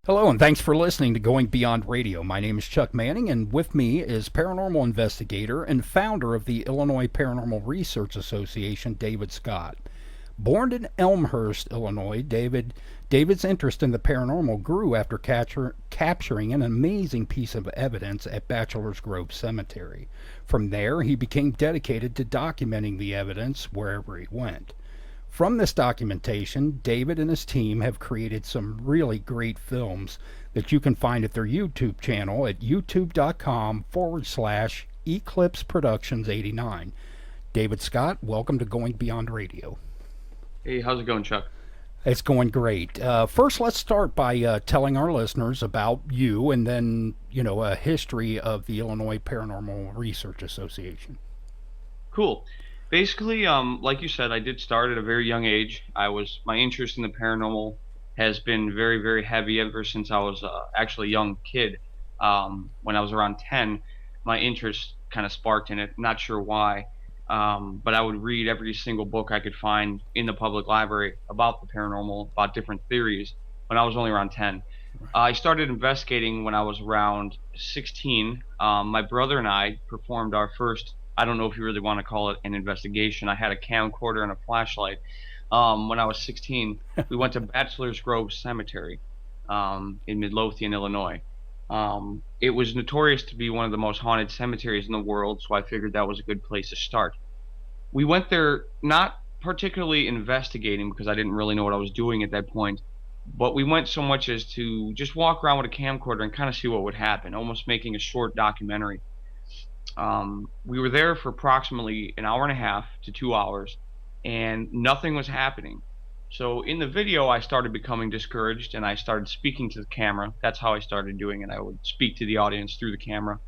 Hello, and thanks for listening to Going Beyond Radio. My name is Chuck Manning, and with me is paranormal investigator and founder of the Illinois Paranormal Research Association, David Scott. Born in Elmhurst, Illinois, David's interest in the paranormal grew after capturing an amazing piece of evidence at Bachelor's Grove Cemetery. From there, he became dedicated to documenting the evidence wherever he went. From this documentation, David and his team have created some really great films that you can find at their YouTube channel at youtube.com/ Eclipse Productions 89. David Scott, welcome to Going Beyond Radio. Hey, how's it going, Chuck? It's going great. First, let's start by telling our listeners about you and then, a history of the Illinois Paranormal Research Association. Cool. Basically, like you said, I did start at a very young age. My interest in the paranormal has been very, very heavy ever since I was actually a young kid. When I was around 10, my interest kind of sparked in it. Not sure why, but I would read every single book I could find in the public library about the paranormal, about different theories, when I was only around 10. I started investigating when I was around 16. My brother and I performed our first, I don't know if you really want to call it an investigation. I had a camcorder and a flashlight. When I was 16, we went to Bachelor's Grove Cemetery in Midlothian, Illinois. It was notorious to be one of the most haunted cemeteries in the world, so I figured that was a good place to start. We went there not particularly investigating because I didn't really know what I was doing at that point, but we went so much as to just walk around with a camcorder and kind of see what would happen, almost making a short documentary. We were there for approximately an hour and a half to 2 hours, and nothing was happening. So in the video, I started becoming discouraged, and I started speaking to the camera. That's how I started doing it. I would speak to the audience through the camera,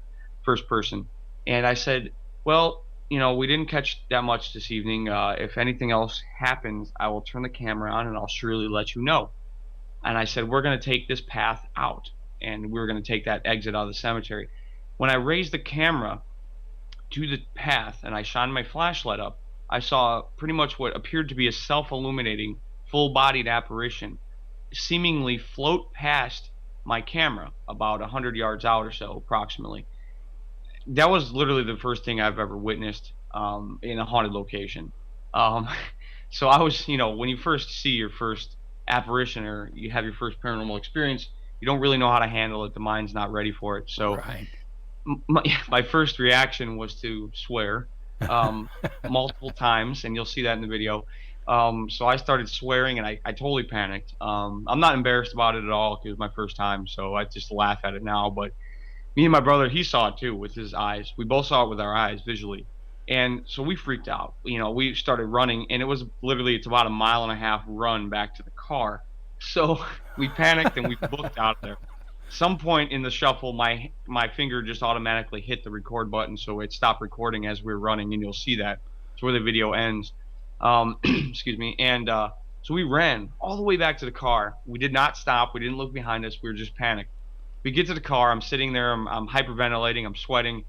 first person. And I said, well, we didn't catch that much this evening. If anything else happens, I will turn the camera on, and I'll surely let you know. And I said, we're going to take this path out, and we're going to take that exit out of the cemetery. When I raised the camera to the path and I shined my flashlight up, I saw pretty much what appeared to be a self-illuminating, full-bodied apparition seemingly float past my camera about 100 yards out or so, approximately. That was literally the first thing I've ever witnessed in a haunted location. Um, so I was, when you first see your first apparition or you have your first paranormal experience, you don't really know how to handle it. The mind's not ready for it. So Right. my first reaction was to swear multiple times, and you'll see that in the video. So I started swearing, and I totally panicked. I'm not embarrassed about it at all because it was my first time, so I just laugh at it now. But me and my brother, he saw it too with his eyes. We both saw it with our eyes visually. And so we freaked out. We started running, and it's about a mile and a half run back to the car. So we panicked and we booked out of there. Some point in the shuffle, my finger just automatically hit the record button, so it stopped recording as we were running, and you'll see that. It's where the video ends. Excuse me. And so we ran all the way back to the car. We did not stop. We didn't look behind us. We were just panicked. We get to the car. I'm sitting there. I'm hyperventilating. I'm sweating.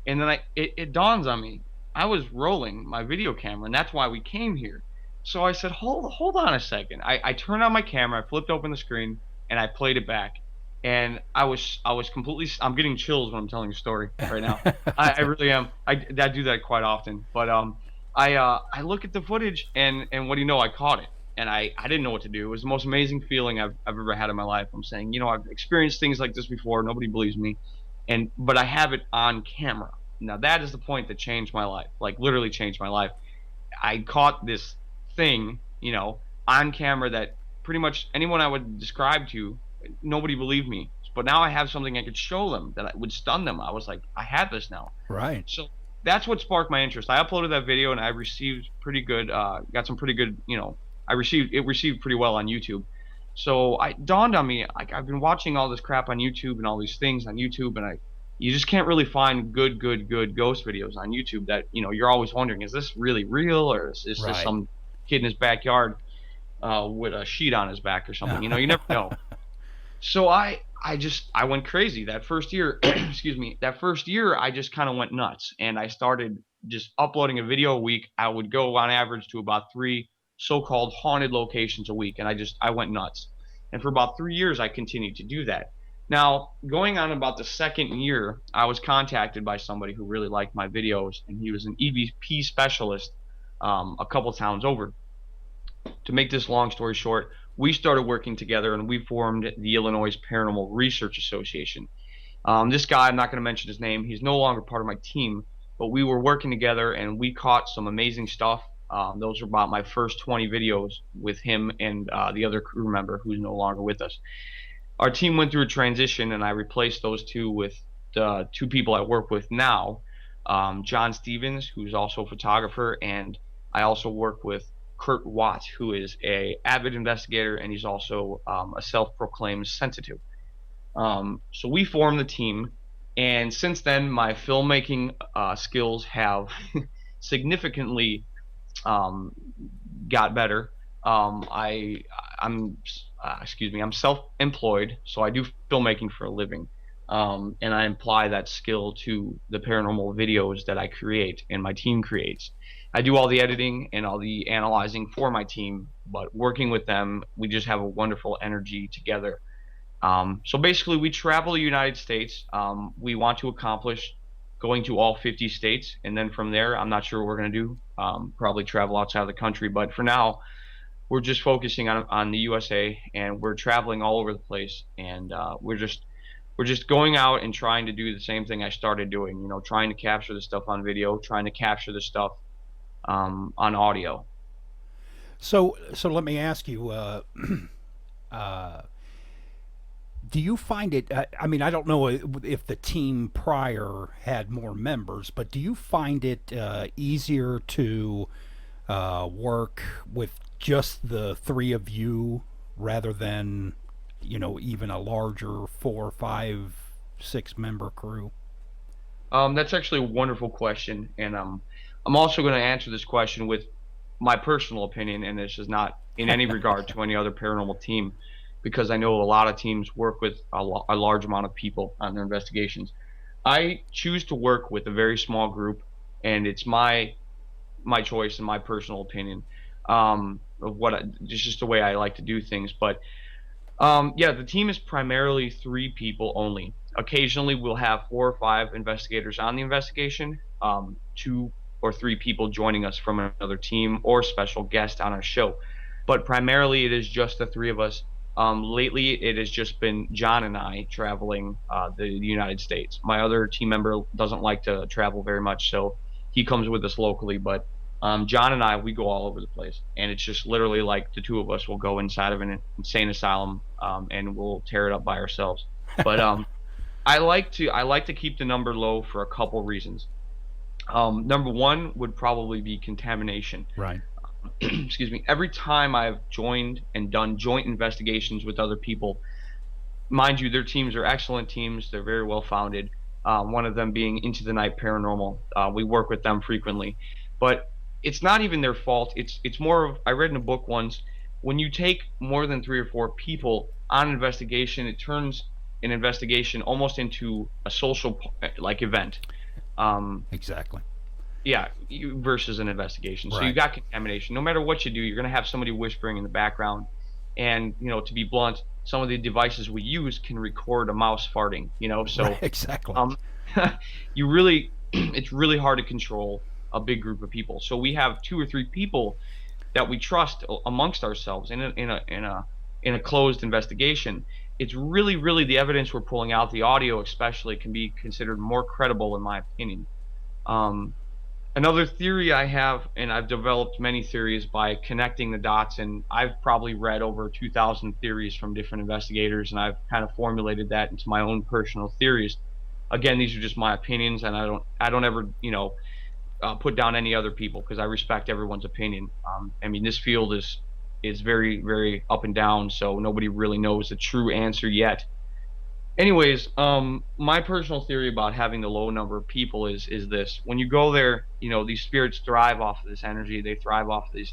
And then it dawns on me. I was rolling my video camera, and that's why we came here. So I said, hold on a second. I turned on my camera. I flipped open the screen, and I played it back. And I was completely. I'm getting chills when I'm telling a story right now. I really am. I do that quite often. But I look at the footage, and what do you know? I caught it, and I didn't know what to do. It was the most amazing feeling I've ever had in my life. I'm saying, I've experienced things like this before. Nobody believes me, but I have it on camera. Now that is the point that changed my life. Like literally changed my life. I caught this thing, on camera that pretty much anyone I would describe to, nobody believed me. But now I have something I could show them that would stun them. I was like, I have this now. Right. So that's what sparked my interest. I uploaded that video and I received pretty good, got some pretty good, it received pretty well on YouTube. So it dawned on me, like I've been watching all this crap on YouTube and all these things on YouTube, and you just can't really find good ghost videos on YouTube that, you're always wondering, is this really real, or is this Right. some kid in his backyard with a sheet on his back or something? You never know. So I went crazy that first year. Excuse me. That first year, I just kind of went nuts, and I started just uploading a video a week. I would go on average to about 3 so-called haunted locations a week, and I went nuts. And for about 3 years, I continued to do that. Now, going on about the second year, I was contacted by somebody who really liked my videos, and he was an EVP specialist a couple towns over. To make this long story short, we started working together and we formed the Illinois Paranormal Research Association. This guy, I'm not going to mention his name, he's no longer part of my team, but we were working together and we caught some amazing stuff. Those are about my first 20 videos with him and the other crew member who's no longer with us. Our team went through a transition and I replaced those two with the two people I work with now, John Stevens, who's also a photographer, and I also work with Kurt Watt, who is a avid investigator and he's also a self-proclaimed sensitive. So we formed the team, and since then, my filmmaking skills have significantly um, got better. I'm self-employed, so I do filmmaking for a living, and I apply that skill to the paranormal videos that I create and my team creates. I do all the editing and all the analyzing for my team, but working with them, we just have a wonderful energy together. So basically, we travel the United States. We want to accomplish going to all 50 states, and then from there, I'm not sure what we're going to do. Probably travel outside of the country, but for now, we're just focusing on the USA, and we're traveling all over the place, and we're just going out and trying to do the same thing I started doing. You know, trying to capture the stuff on video, trying to capture the stuff on audio. So let me ask you. Do you find it? I mean, I don't know if the team prior had more members, but do you find it easier to work with just the three of you rather than, even a larger four, five, six-member crew? That's actually a wonderful question, and I'm also going to answer this question with my personal opinion, and this is not in any regard to any other paranormal team, because I know a lot of teams work with a large amount of people on their investigations. I choose to work with a very small group, and it's my choice and my personal opinion of it's just the way I like to do things. But yeah, the team is primarily three people only. Occasionally, we'll have four or five investigators on the investigation, two or three people joining us from another team or special guest on our show. But primarily, it is just the three of us. Lately, it has just been John and I traveling the United States. My other team member doesn't like to travel very much, so he comes with us locally. But John and I, we go all over the place, and it's just literally like the two of us will go inside of an insane asylum, and we'll tear it up by ourselves. But I like to keep the number low for a couple reasons. Number one would probably be contamination. Right. Excuse me. Every time I've joined and done joint investigations with other people, mind you, their teams are excellent teams. They're very well founded. One of them being Into the Night Paranormal. We work with them frequently, but it's not even their fault. It's more of, I read in a book once, when you take more than three or four people on an investigation, it turns an investigation almost into a social like event. Exactly. Yeah, versus an investigation. So you Right. got contamination. No matter what you do, you're going to have somebody whispering in the background. And, to be blunt, some of the devices we use can record a mouse farting, so Right. Exactly. um, it's really hard to control a big group of people. So we have two or three people that we trust amongst ourselves in a closed investigation. It's really, really the evidence we're pulling out, the audio especially, can be considered more credible in my opinion. Um, Another theory I have, and I've developed many theories by connecting the dots, and I've probably read over 2,000 theories from different investigators, and I've kind of formulated that into my own personal theories. Again, these are just my opinions, and I don't ever, put down any other people because I respect everyone's opinion. I mean, this field is very, very up and down, so nobody really knows the true answer yet. Anyways, my personal theory about having the low number of people is this: when you go there, these spirits thrive off of this energy. They thrive off of these.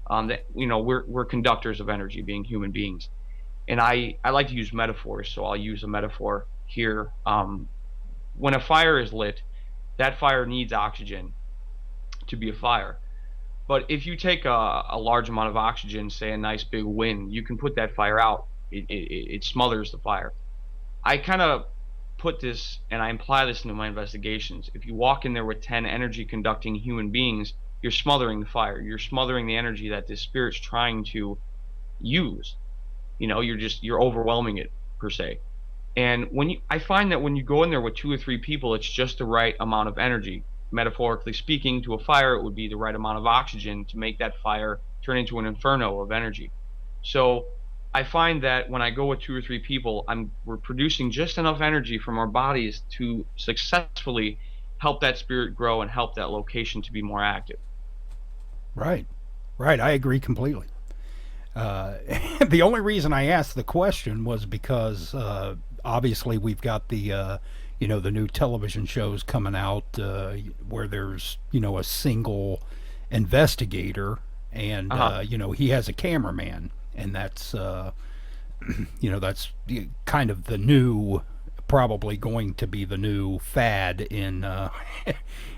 That we're conductors of energy, being human beings, and I like to use metaphors, so I'll use a metaphor here. When a fire is lit, that fire needs oxygen to be a fire. But if you take a large amount of oxygen, say a nice big wind, you can put that fire out. it smothers the fire. I kind of put this and I imply this into my investigations. If you walk in there with 10 energy conducting human beings, you're smothering the fire. You're smothering the energy that this spirit's trying to use. You're overwhelming it per se. And I find that when you go in there with 2 or 3 people, it's just the right amount of energy. Metaphorically speaking, to a fire, it would be the right amount of oxygen to make that fire turn into an inferno of energy. So I find that when I go with 2 or 3 people, we're producing just enough energy from our bodies to successfully help that spirit grow and help that location to be more active. Right. Right. I agree completely. Uh, the only reason I asked the question was because obviously we've got the new television shows coming out where there's a single investigator, and Uh-huh. he has a cameraman, and that's that's kind of the new, probably going to be the new fad in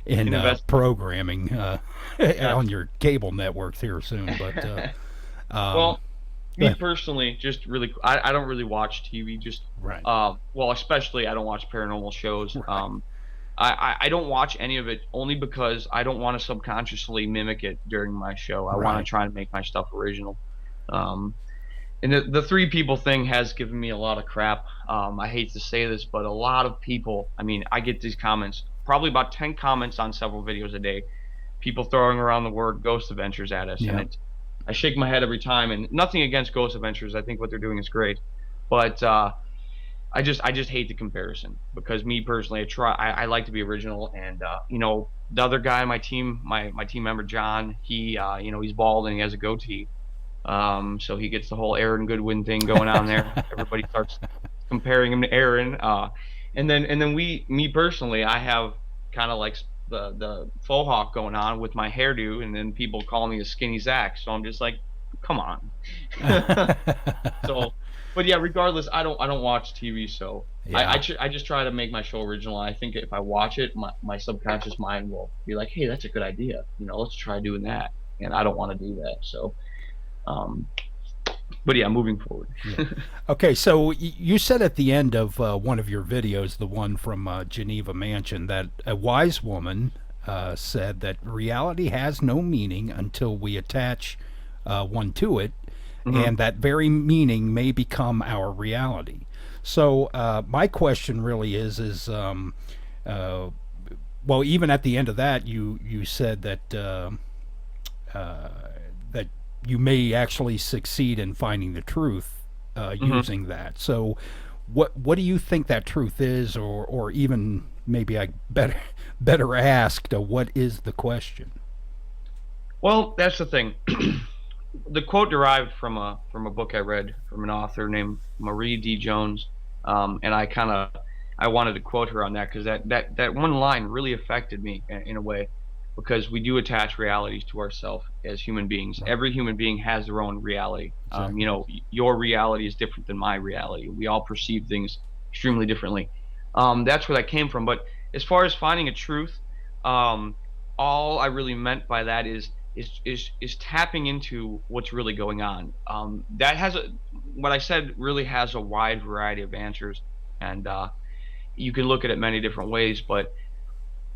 in Invest. programming Yeah. on your cable networks here soon. But um, Well, me but personally, just really, I don't really watch TV. Just, right, well, especially I don't watch paranormal shows. right, I don't watch any of it only because I don't want to subconsciously mimic it during my show. I want right. to try and make my stuff original. Um, and the 3 people thing has given me a lot of crap. I hate to say this, but a lot of people, I mean, I get these comments, probably about 10 comments on several videos a day, people throwing around the word Ghost Adventures at us, and Yeah. I shake my head every time. And nothing against Ghost Adventures, I think what they're doing is great, but I just hate the comparison because me personally, I like to be original, and the other guy on my team, my team member John, he he's bald and he has a goatee, so he gets the whole Aaron Goodwin thing going on there. Everybody starts comparing him to Aaron, and then me personally, I have kind of like the faux hawk going on with my hairdo, and then people call me a skinny Zach. So I'm just like, come on. So, but yeah, regardless, I don't watch TV, so Yeah. I just try to make my show original. I think if I watch it, my subconscious mind will be like, hey, that's a good idea. Let's try doing that. And I don't want to do that. So, um, but yeah, moving forward. Yeah. Okay, so you said at the end of one of your videos, the one from Geneva Mansion, that a wise woman said that reality has no meaning until we attach one to it, Hmm. and that very meaning may become our reality. So my question really is, well, even at the end of that, you said that uh, that you may actually succeed in finding the truth Hmm. using that. So, what do you think that truth is, or even maybe I better ask, what is the question? Well, that's the thing. The quote derived from a book I read from an author named Marie D. Jones, and I wanted to quote her on that because that one line really affected me in a way, because we do attach realities to ourselves as human beings. Right. Every human being has their own reality. Exactly. Your reality is different than my reality. We all perceive things extremely differently. That's where that came from. But as far as finding a truth, um, all I really meant by that is tapping into what's really going on. That has what I said really has a wide variety of answers, and you can look at it many different ways. But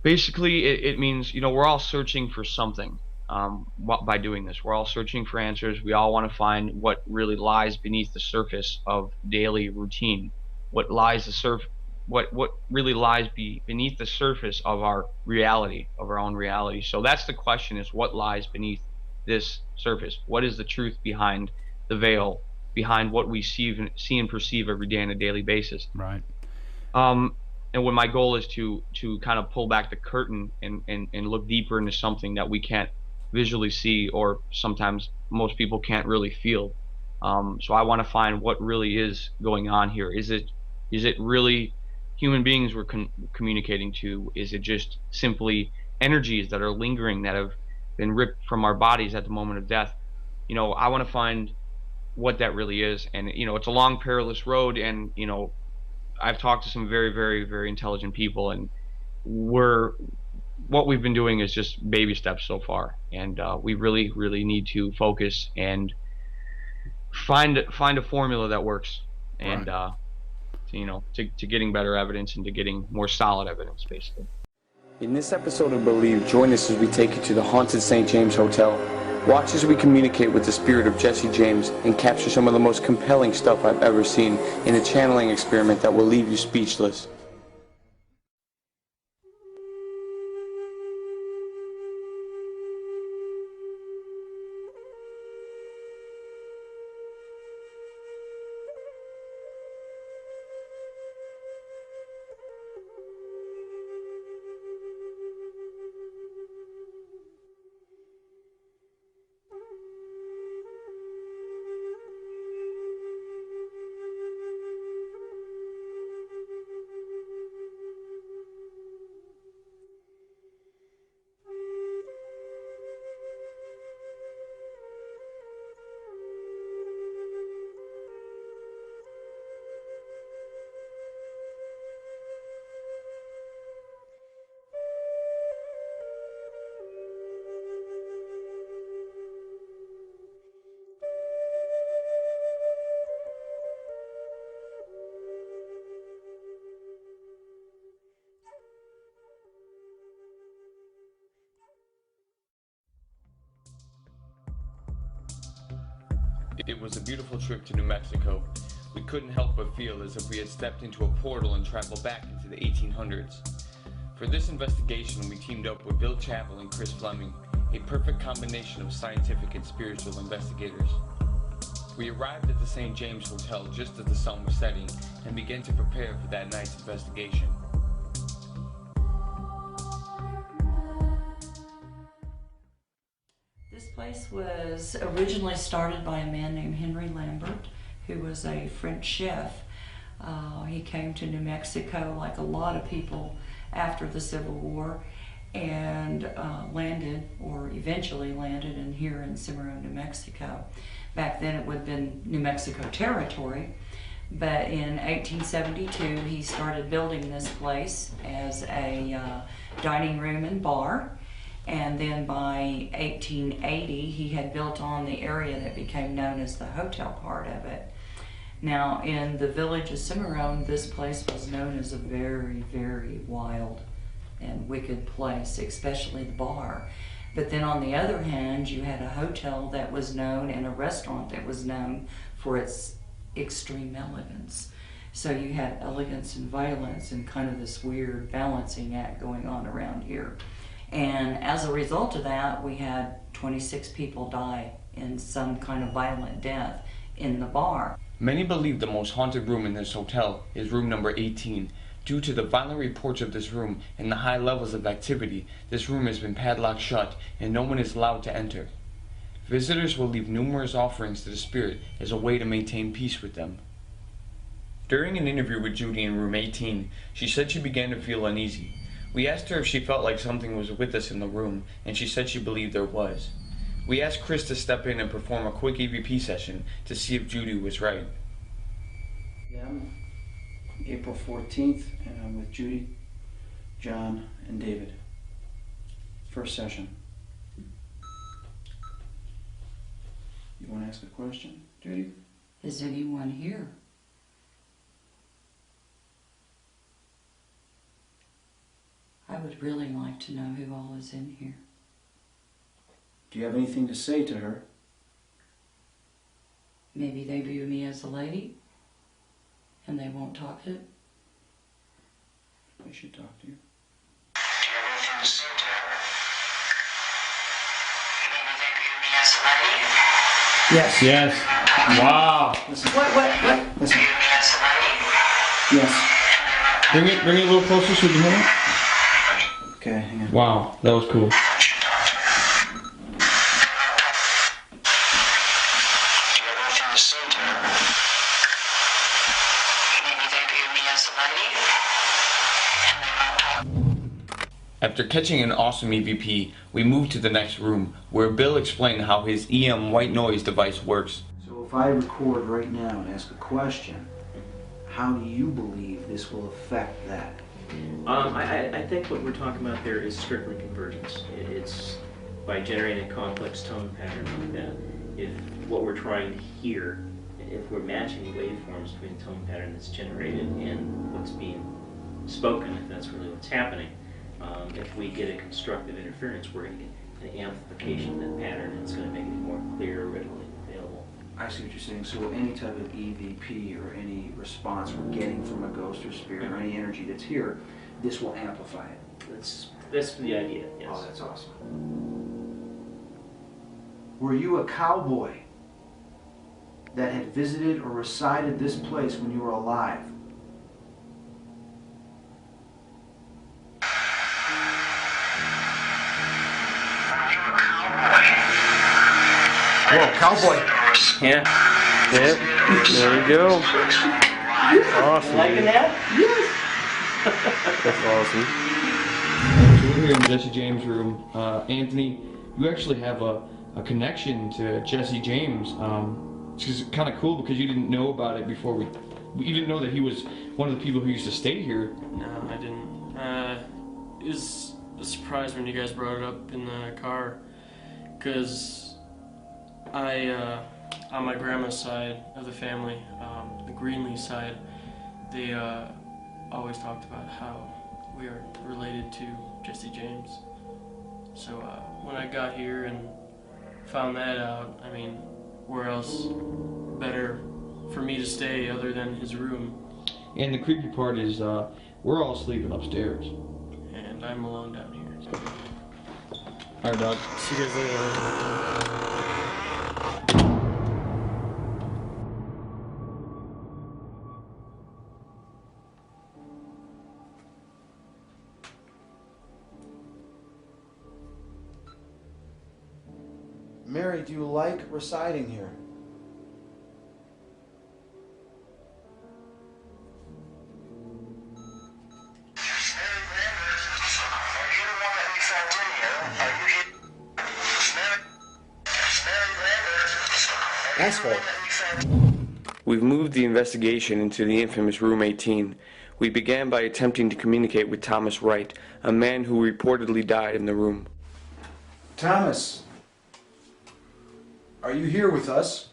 basically, it means we're all searching for something. By doing this, we're all searching for answers. We all want to find what really lies beneath the surface of daily routine. What lies the surf, what really lies beneath the surface of our reality, of our own reality. So that's the question: is what lies beneath this surface? What is the truth behind the veil, behind what we see and perceive every day on a daily basis? Right. Um, and when my goal is to kind of pull back the curtain and look deeper into something that we can't visually see, or sometimes most people can't really feel. So I want to find what really is going on here. Is it really human beings we're communicating to? Is it just simply energies that are lingering, that have been ripped from our bodies at the moment of death? I want to find what that really is. And it's a long, perilous road, and I've talked to some very, very, very intelligent people, and we're what we've been doing is just baby steps so far, and we really, really need to focus and find a formula that works, Right. and to getting better evidence and to getting more solid evidence, basically. In this episode of Believe, join us as we take you to the haunted St. James Hotel. Watch as we communicate with the spirit of Jesse James and capture some of the most compelling stuff I've ever seen in a channeling experiment that will leave you speechless. It was a beautiful trip to New Mexico. We couldn't help but feel as if we had stepped into a portal and traveled back into the 1800s. For this investigation, we teamed up with Bill Chappell and Chris Fleming, a perfect combination of scientific and spiritual investigators. We arrived at the St. James Hotel just as the sun was setting and began to prepare for that night's investigation. This place was originally started by a man named Henry Lambert, who was a French chef. He came to New Mexico, like a lot of people, after the Civil War, and landed, or eventually landed, here in Cimarron, New Mexico. Back then it would have been New Mexico Territory, but in 1872 he started building this place as a dining room and bar. And then by 1880, he had built on the area that became known as the hotel part of it. Now, in the village of Cimarron, this place was known as a very, very wild and wicked place, especially the bar. But then on the other hand, you had a hotel that was known and a restaurant that was known for its extreme elegance. So you had elegance and violence and kind of this weird balancing act going on around here. And as a result of that, we had 26 people die in some kind of violent death in the bar. Many believe the most haunted room in this hotel is room number 18. Due to the violent reports of this room and the high levels of activity, this room has been padlocked shut and no one is allowed to enter. Visitors will leave numerous offerings to the spirit as a way to maintain peace with them. During an interview with Judy in room 18, she said she began to feel uneasy. We asked her if she felt like something was with us in the room, and she said she believed there was. We asked Chris to step in and perform a quick EVP session to see if Judy was right. Yeah, I'm April 14th, and I'm with Judy, John, and David. First session. You want to ask a question, Judy? Is anyone here? I would really like to know who all is in here. Do you have anything to say to her? Maybe they view me as a lady, and they won't talk it. I should talk to you. Do you have anything to say to her? Maybe they view me as a lady? Yes. Yes. Wow. Listen. What? Listen. View me as a lady? Yes. Bring it a little closer so we can hear it. Okay, hang on. Wow, that was cool. I should talk to her. Do you have anything to say to her? Maybe they view me as a lady? And they won't talk. After catching an awesome EVP, we moved to the next room, where Bill explained how his EM white noise device works. So if I record right now and ask a question, how do you believe this will affect that? I think what we're talking about there is strictly convergence. It's by generating a complex tone pattern like that. If what we're trying to hear, if we're matching the waveforms between the tone pattern that's generated and what's being spoken, if that's really what's happening, if we get a constructive interference, we're going to get an amplification of that pattern, and it's going to make it more clear, readily available. I see what you're saying. So any type of EVP or any response we're getting from a ghost or spirit or any energy that's here, this will amplify it. That's the idea, yes. Oh, that's awesome. Were you a cowboy that had visited or resided this place when you were alive? Whoa, cowboy. Yeah. Yep. There we go. Awesome. Liking that? That's awesome. So we're here in Jesse James' room. Anthony, you actually have a connection to Jesse James, which is kind of cool because you didn't know about it before you didn't know that he was one of the people who used to stay here. No, I didn't. It was a surprise when you guys brought it up in the car, because on my grandma's side of the family, the Greenlee side, they always talked about how we are related to Jesse James. So when I got here and found that out, I mean, where else better for me to stay other than his room? And the creepy part is we're all sleeping upstairs. And I'm alone down here. All right, Doc. See you guys later. Mary, do you like residing here? Asshole. We've moved the investigation into the infamous Room 18. We began by attempting to communicate with Thomas Wright, a man who reportedly died in the room. Thomas, are you here with us?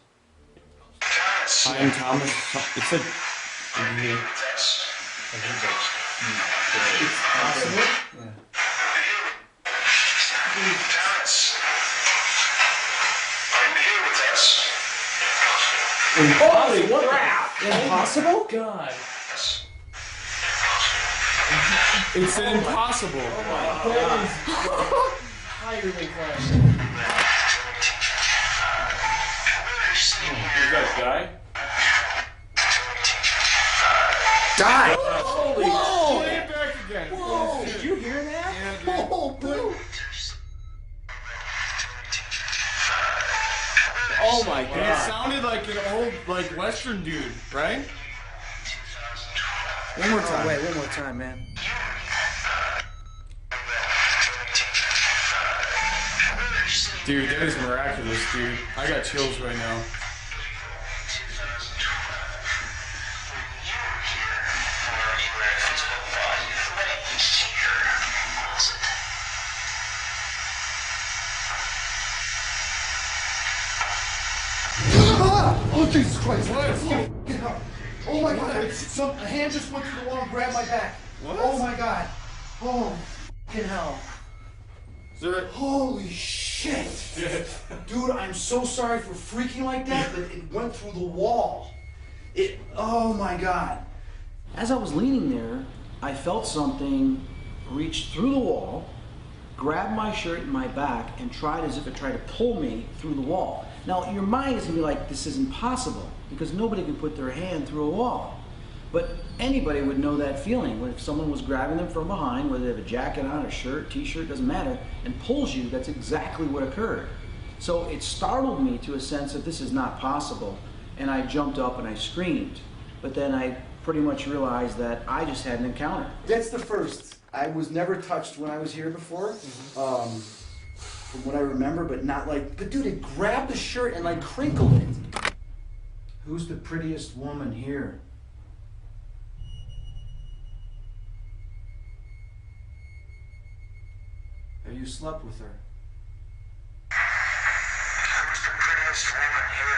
Hi, I'm Thomas. It said I'm here. Yeah. Holy crap! Impossible? God. It said impossible. Higher than class. You guys die? Die! Holy Whoa! shit! Back again. Whoa! Did you hear that? Yeah, dude. Oh, dude. Oh my god. It sounded like an old, Western dude, right? One more time. Wait, one more time, man. Dude, that is miraculous, dude. I got chills right now. Oh, Jesus Christ. Oh my God. A hand just went through the wall and grabbed my back. What? Oh my God. Oh, fucking hell. Is there Holy shit. Dude, I'm so sorry for freaking like that, but it went through the wall. Oh my God. As I was leaning there, I felt something reach through the wall, grab my shirt and my back, and tried as if it tried to pull me through the wall. Now, your mind is going to be like, this is impossible, because nobody can put their hand through a wall. But anybody would know that feeling. If someone was grabbing them from behind, whether they have a jacket on, a shirt, t-shirt, doesn't matter, and pulls you, that's exactly what occurred. So it startled me to a sense that this is not possible, and I jumped up and I screamed. But then I pretty much realized that I just had an encounter. That's the first. I was never touched when I was here before, from what I remember, but not like, but dude, it grabbed the shirt and like crinkled it. Who's the prettiest woman here? Have you slept with her? Who's the prettiest woman here?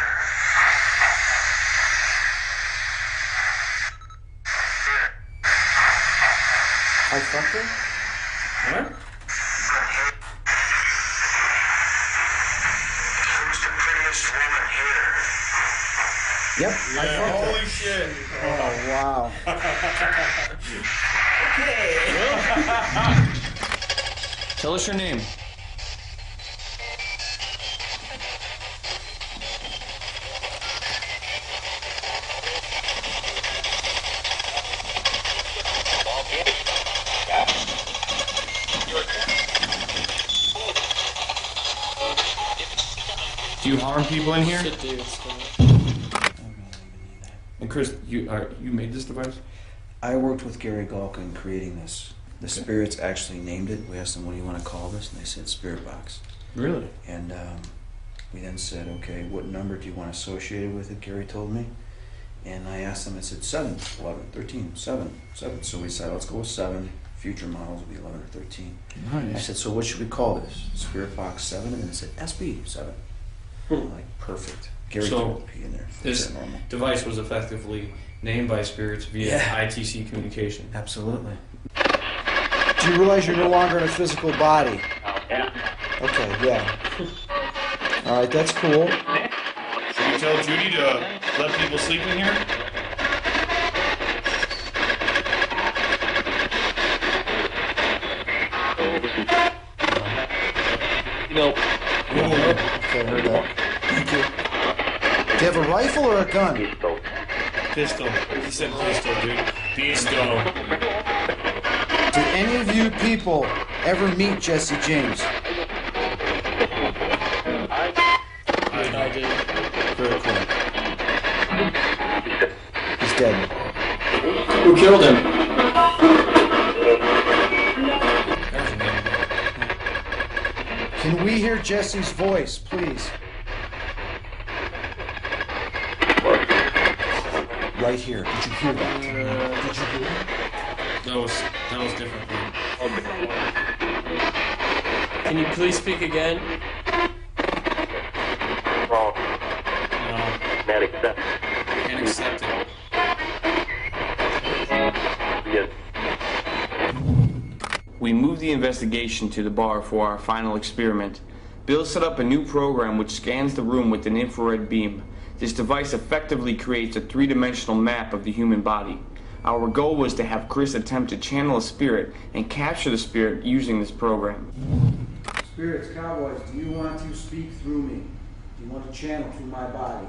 I fucked her? What? Who's the prettiest woman here? Yep. I Yeah, fucked her. holy shit. Oh, wow. Tell us your name. Do you harm people in here? Shit, dude. Stop. And Chris, you made this device? I worked with Gary Galka in creating this. The spirits actually named it. We asked them, what do you want to call this? And they said Spirit Box. Really? And we then said, okay, what number do you want associated with it? Gary told me. And I asked them, I said 7, 11, 13, 7, 7. So we said, let's go with 7. Future models will be 11 or 13. Nice. I said, so what should we call this? Spirit Box 7? And it said SB 7. Like, perfect. Gary So, threw a P in there. This Paranormal. device was effectively named by spirits via Yeah. ITC communication. Absolutely. Do you realize you're no longer in a physical body? Yeah. Okay, yeah. All right, that's cool. Should we tell Judy to let people sleep in here? Nope. Okay, I heard that. Thank you. Do you have a rifle or a gun? Pistol. He said pistol, dude. Pistol. Did any of you people ever meet Jesse James? I did. Very cool. He's dead. Who killed him? Can we hear Jesse's voice, please? Right here. Did you hear that? Did you hear it? That was different. Can you please speak again? Wrong. No, Not accept. can't accept it. Yes. We moved the investigation to the bar for our final experiment. Bill set up a new program which scans the room with an infrared beam. This device effectively creates a three-dimensional map of the human body. Our goal was to have Chris attempt to channel a spirit and capture the spirit using this program. Spirits, cowboys, do you want to speak through me? Do you want to channel through my body?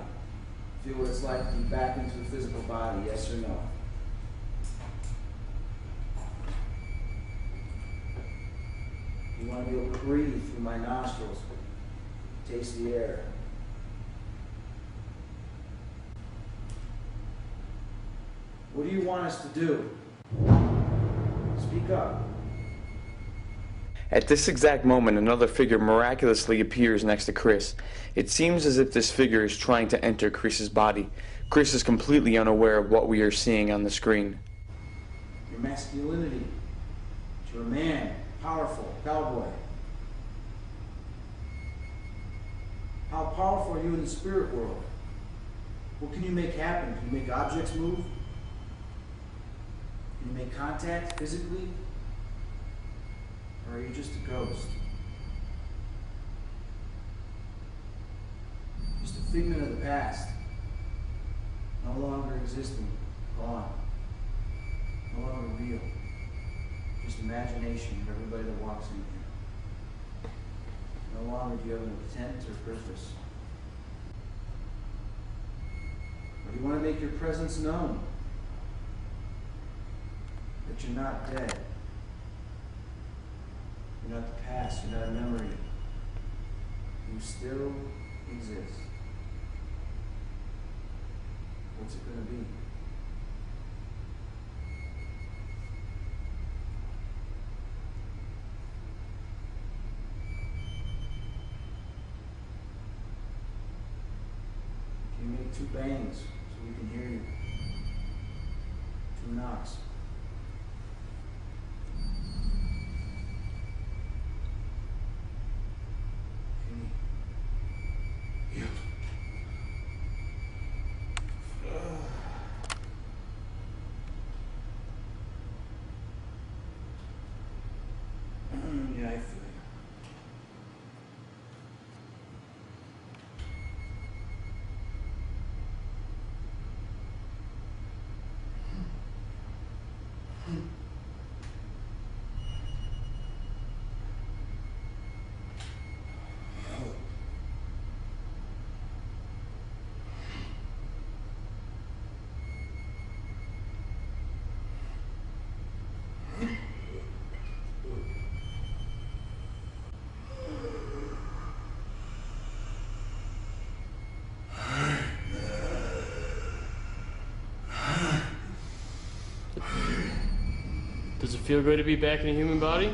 Feel what it's like to be back into the physical body, yes or no? You want to be able to breathe through my nostrils, taste the air. What do you want us to do? Speak up. At this exact moment, another figure miraculously appears next to Chris. It seems as if this figure is trying to enter Chris's body. Chris is completely unaware of what we are seeing on the screen. Your masculinity. You're a man, powerful, cowboy. How powerful are you in the spirit world? What can you make happen? Can you make objects move? Can you make contact physically? Or are you just a ghost? Just a figment of the past. No longer existing. Gone. No longer real. Just imagination of everybody that walks in here. No longer do you have an intent or purpose. Or do you want to make your presence known? That you're not dead. You're not the past, you're not a memory. You still exist. What's it going to be? Can you make 2 bangs so we can hear you? 2 knocks. Does it feel good to be back in a human body?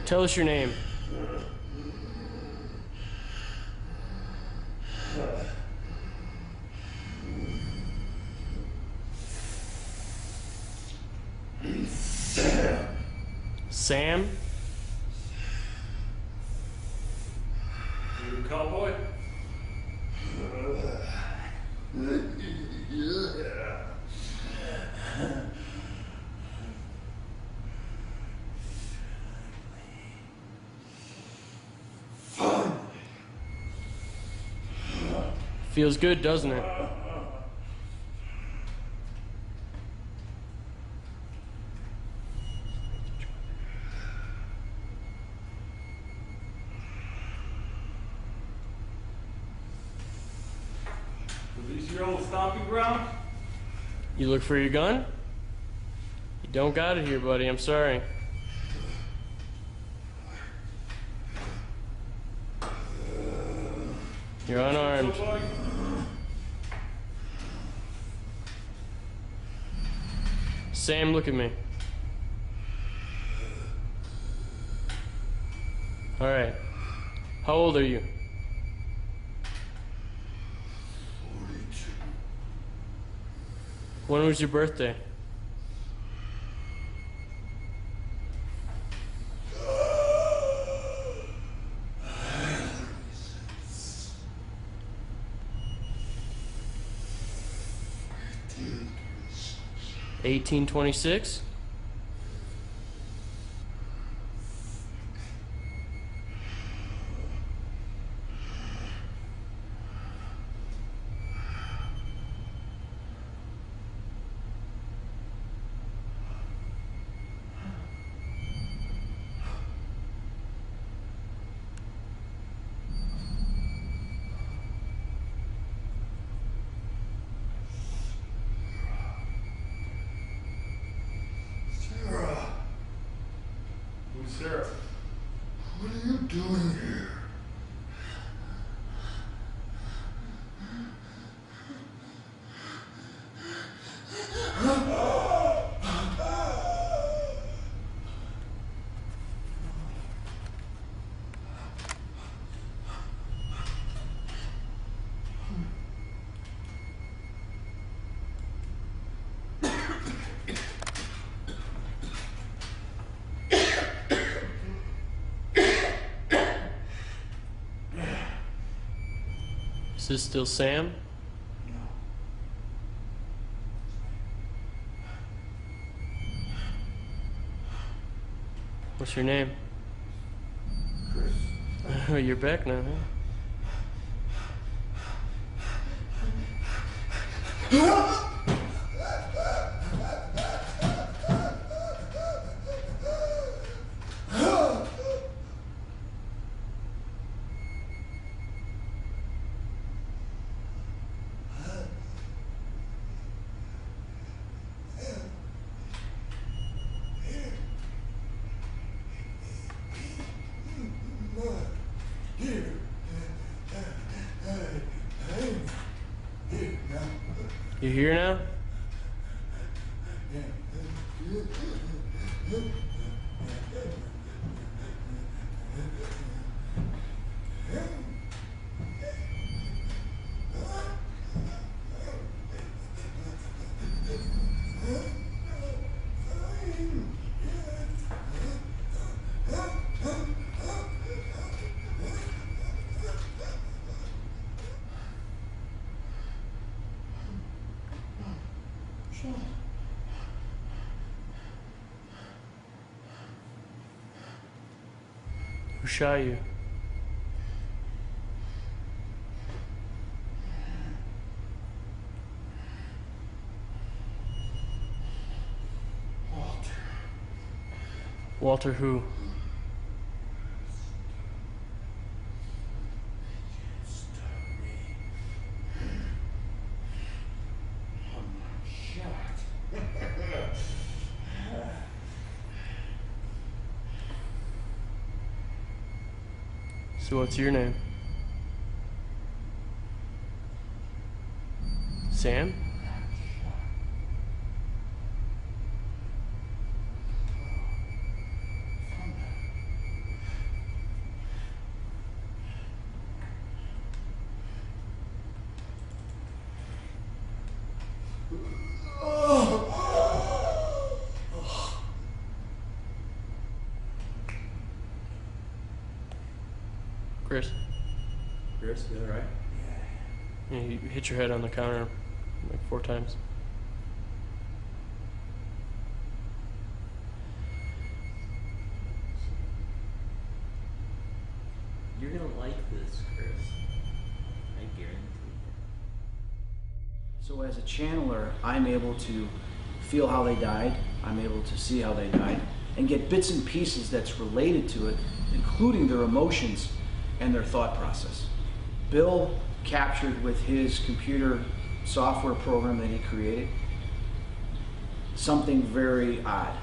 Tell us your name. Sam? You cowboy? Feels good, doesn't it? Is this your old stomping ground? You look for your gun? You don't got it here, buddy. I'm sorry. You're unarmed. Sam, look at me. All right. How old are you? 42. When was your birthday? $1826? Sarah. What are you doing here? Is this still Sam? What's your name? Chris. Oh, you're back now, huh? You here now? Who shot you? Walter who? So what's your name? Sam? Chris? Chris, you alright? Yeah, you hit your head on the counter like 4 times. You're gonna like this, Chris. I guarantee it. So as a channeler, I'm able to feel how they died, I'm able to see how they died, and get bits and pieces that's related to it, including their emotions and their thought process. Bill captured with his computer software program that he created something very odd,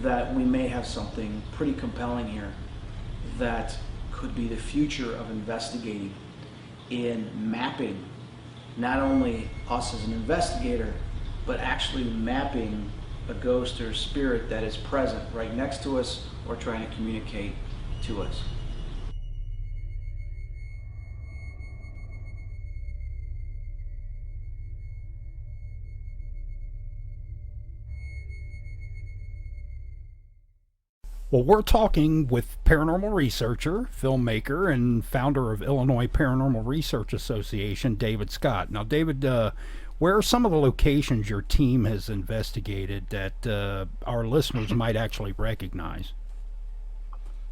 that we may have something pretty compelling here that could be the future of investigating in mapping not only us as an investigator, but actually mapping a ghost or spirit that is present right next to us or trying to communicate to us. Well, we're talking with paranormal researcher, filmmaker, and founder of Illinois Paranormal Research Association, David Scott. Now, David, where are some of the locations your team has investigated that our listeners might actually recognize?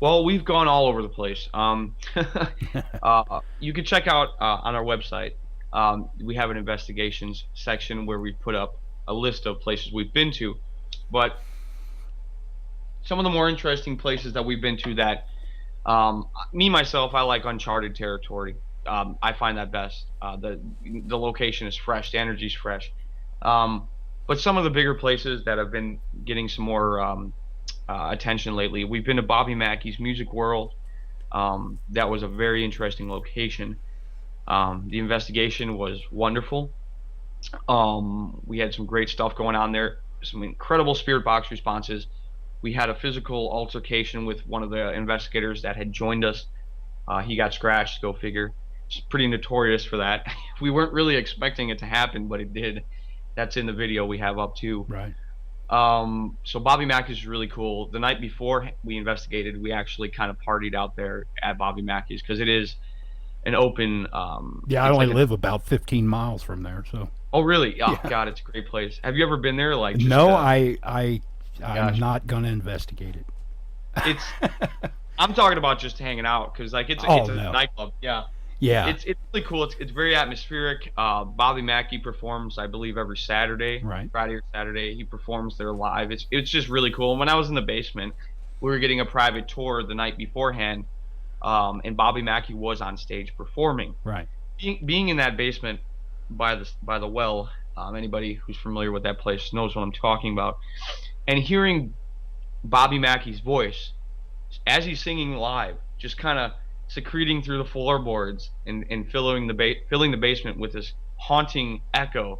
Well, we've gone all over the place. You can check out on our website. We have an investigations section where we put up a list of places we've been to. But some of the more interesting places that we've been to that myself, I like uncharted territory. I find that best. The location is fresh, the energy's fresh. But some of the bigger places that have been getting some more attention lately, we've been to Bobby Mackey's Music World. That was a very interesting location. The investigation was wonderful. We had some great stuff going on there, some incredible spirit box responses. We had a physical altercation with one of the investigators that had joined us. He got scratched, go figure. It's pretty notorious for that. We weren't really expecting it to happen, but it did. That's in the video we have up too. Right. So Bobby Mackey's is really cool. The night before we investigated, we actually kind of partied out there at Bobby Mackey's because it is an open. Yeah, I only live about 15 miles from there, so. Oh, really? Oh, yeah. God, it's a great place. Have you ever been there? Like, no, I'm not gonna investigate it. It's. I'm talking about just hanging out because like it's a nightclub. Yeah. Yeah. It's really cool. It's very atmospheric. Bobby Mackey performs, I believe, every Saturday. Right. Friday or Saturday, he performs there live. It's just really cool. And when I was in the basement, we were getting a private tour the night beforehand, and Bobby Mackey was on stage performing. Right. Being in that basement by the well, anybody who's familiar with that place knows what I'm talking about. And hearing Bobby Mackey's voice as he's singing live, just kind of secreting through the floorboards and filling the basement with this haunting echo.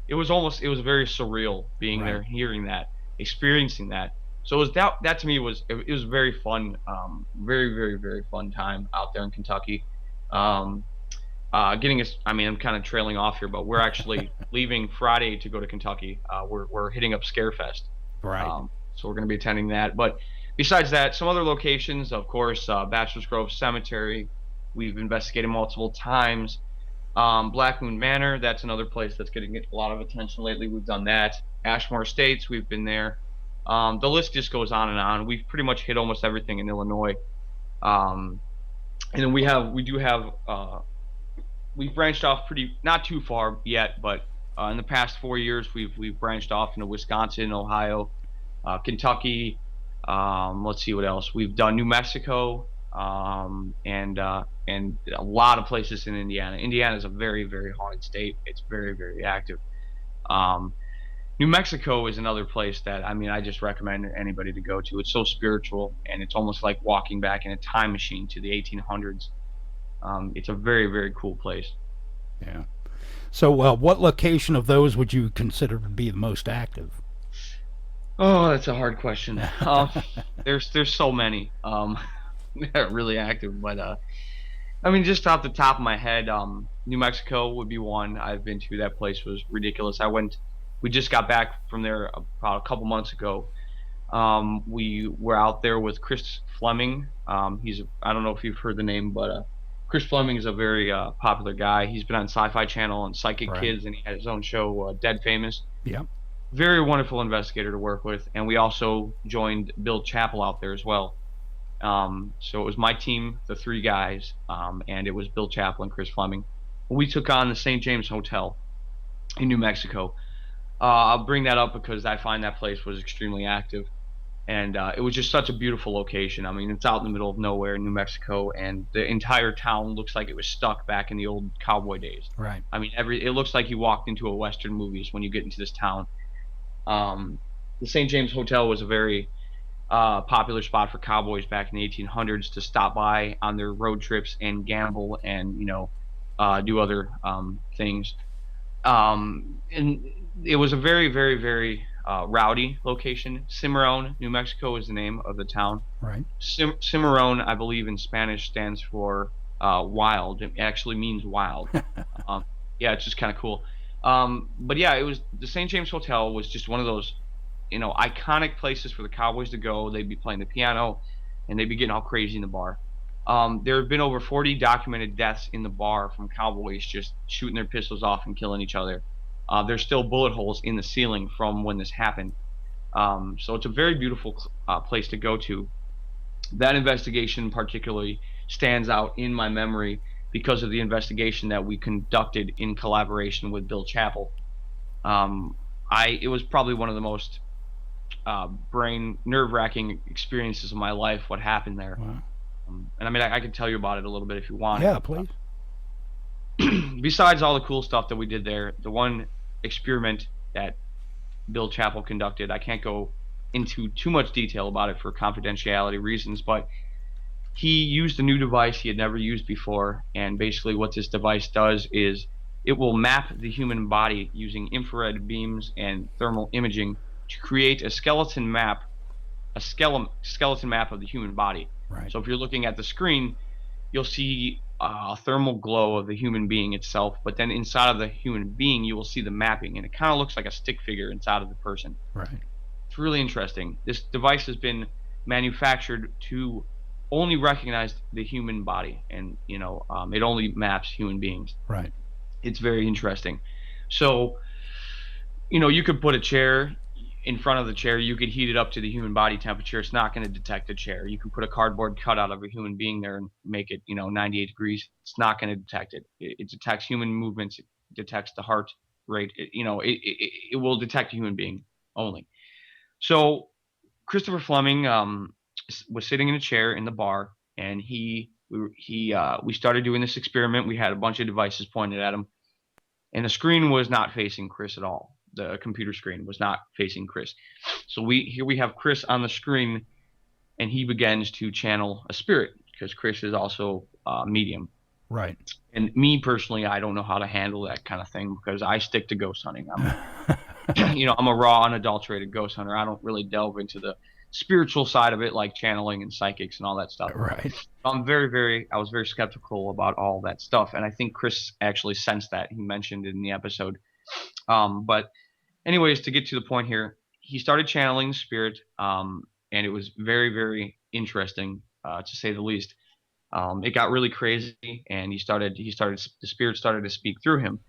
It was very surreal being there, hearing that, experiencing that. So it was that to me was very fun, very, very, very fun time out there in Kentucky. I'm kind of trailing off here, but we're actually leaving Friday to go to Kentucky. We're hitting up Scarefest. Right. So we're going to be attending that. But besides that, some other locations, of course, Bachelor's Grove Cemetery, we've investigated multiple times. Black Moon Manor, that's another place that's getting a lot of attention lately. We've done that. Ashmore Estates, we've been there. The list just goes on and on. We've pretty much hit almost everything in Illinois. And then we've branched off not too far yet, but in the past 4 years, we've branched off into Wisconsin, Ohio, Kentucky, Let's see what else. We've done New Mexico, and a lot of places in Indiana. Indiana is a very, very haunted state. It's very, very active. Um, New Mexico is another place that, I mean, I just recommend anybody to go to. It's so spiritual, and it's almost like walking back in a time machine to the 1800s. It's a very, very cool place. Yeah. So, what location of those would you consider to be the most active? Oh, that's a hard question. There's so many that are really active, but I mean, just off the top of my head, New Mexico would be one I've been to. That place was ridiculous. We just got back from there about a couple months ago. We were out there with Chris Fleming. I don't know if you've heard the name, but Chris Fleming is a very popular guy. He's been on Sci-Fi Channel and Psychic Right. Kids, and he had his own show, Dead Famous. Yeah. Very wonderful investigator to work with, and we also joined Bill Chappell out there as well. So it was my team, the three guys, and it was Bill Chappell and Chris Fleming. We took on the St. James Hotel in New Mexico. I'll bring that up because I find that place was extremely active, and it was just such a beautiful location. I mean, it's out in the middle of nowhere in New Mexico, and the entire town looks like it was stuck back in the old cowboy days. Right. I mean, it looks like you walked into a Western movies when you get into this town. The St. James Hotel was a very popular spot for cowboys back in the 1800s to stop by on their road trips and gamble and do other things. And it was a very, very, very rowdy location. Cimarron, New Mexico, is the name of the town. Right. Cimarron, I believe, in Spanish stands for wild. It actually means wild. Yeah, it's just kind of cool. But yeah, it was the St. James Hotel was just one of those, iconic places for the Cowboys to go. They'd be playing the piano, and they'd be getting all crazy in the bar. There have been over 40 documented deaths in the bar from Cowboys just shooting their pistols off and killing each other. There's still bullet holes in the ceiling from when this happened. So it's a very beautiful place to go to. That investigation particularly stands out in my memory because of the investigation that we conducted in collaboration with Bill Chappell. It was probably one of the most brain nerve-wracking experiences of my life. What happened there? Wow. And I mean, I could tell you about it a little bit if you want. Yeah, please. Besides all the cool stuff that we did there, the one experiment that Bill Chappell conducted, I can't go into too much detail about it for confidentiality reasons, but he used a new device he had never used before, and basically what this device does is it will map the human body using infrared beams and thermal imaging to create a skeleton map of the human body. Right. So if you're looking at the screen, you'll see a thermal glow of the human being itself, but then inside of the human being, you will see the mapping, and it kind of looks like a stick figure inside of the person. Right. It's really interesting. This device has been manufactured to only recognize the human body, and it only maps human beings. Right. It's very interesting. So, you could put a chair in front of the chair. You could heat it up to the human body temperature. It's not going to detect the chair. You can put a cardboard cutout of a human being there and make it 98 degrees. It's not going to detect it. It detects human movements. It detects the heart rate. It will detect a human being only. So Christopher Fleming was sitting in a chair in the bar, and we started doing this experiment. We had a bunch of devices pointed at him, and the screen was not facing Chris at all. The computer screen was not facing Chris. So we have Chris on the screen, and he begins to channel a spirit because Chris is also a medium. Right. And me personally, I don't know how to handle that kind of thing because I stick to ghost hunting. I'm a raw, unadulterated ghost hunter. I don't really delve into the spiritual side of it, like channeling and psychics and all that stuff. Right. I was very skeptical about all that stuff, and I think Chris actually sensed that. He mentioned it in the episode. But anyways, to get to the point here, he started channeling the spirit, and it was very, very interesting, to say the least. It got really crazy, and the spirit started to speak through him.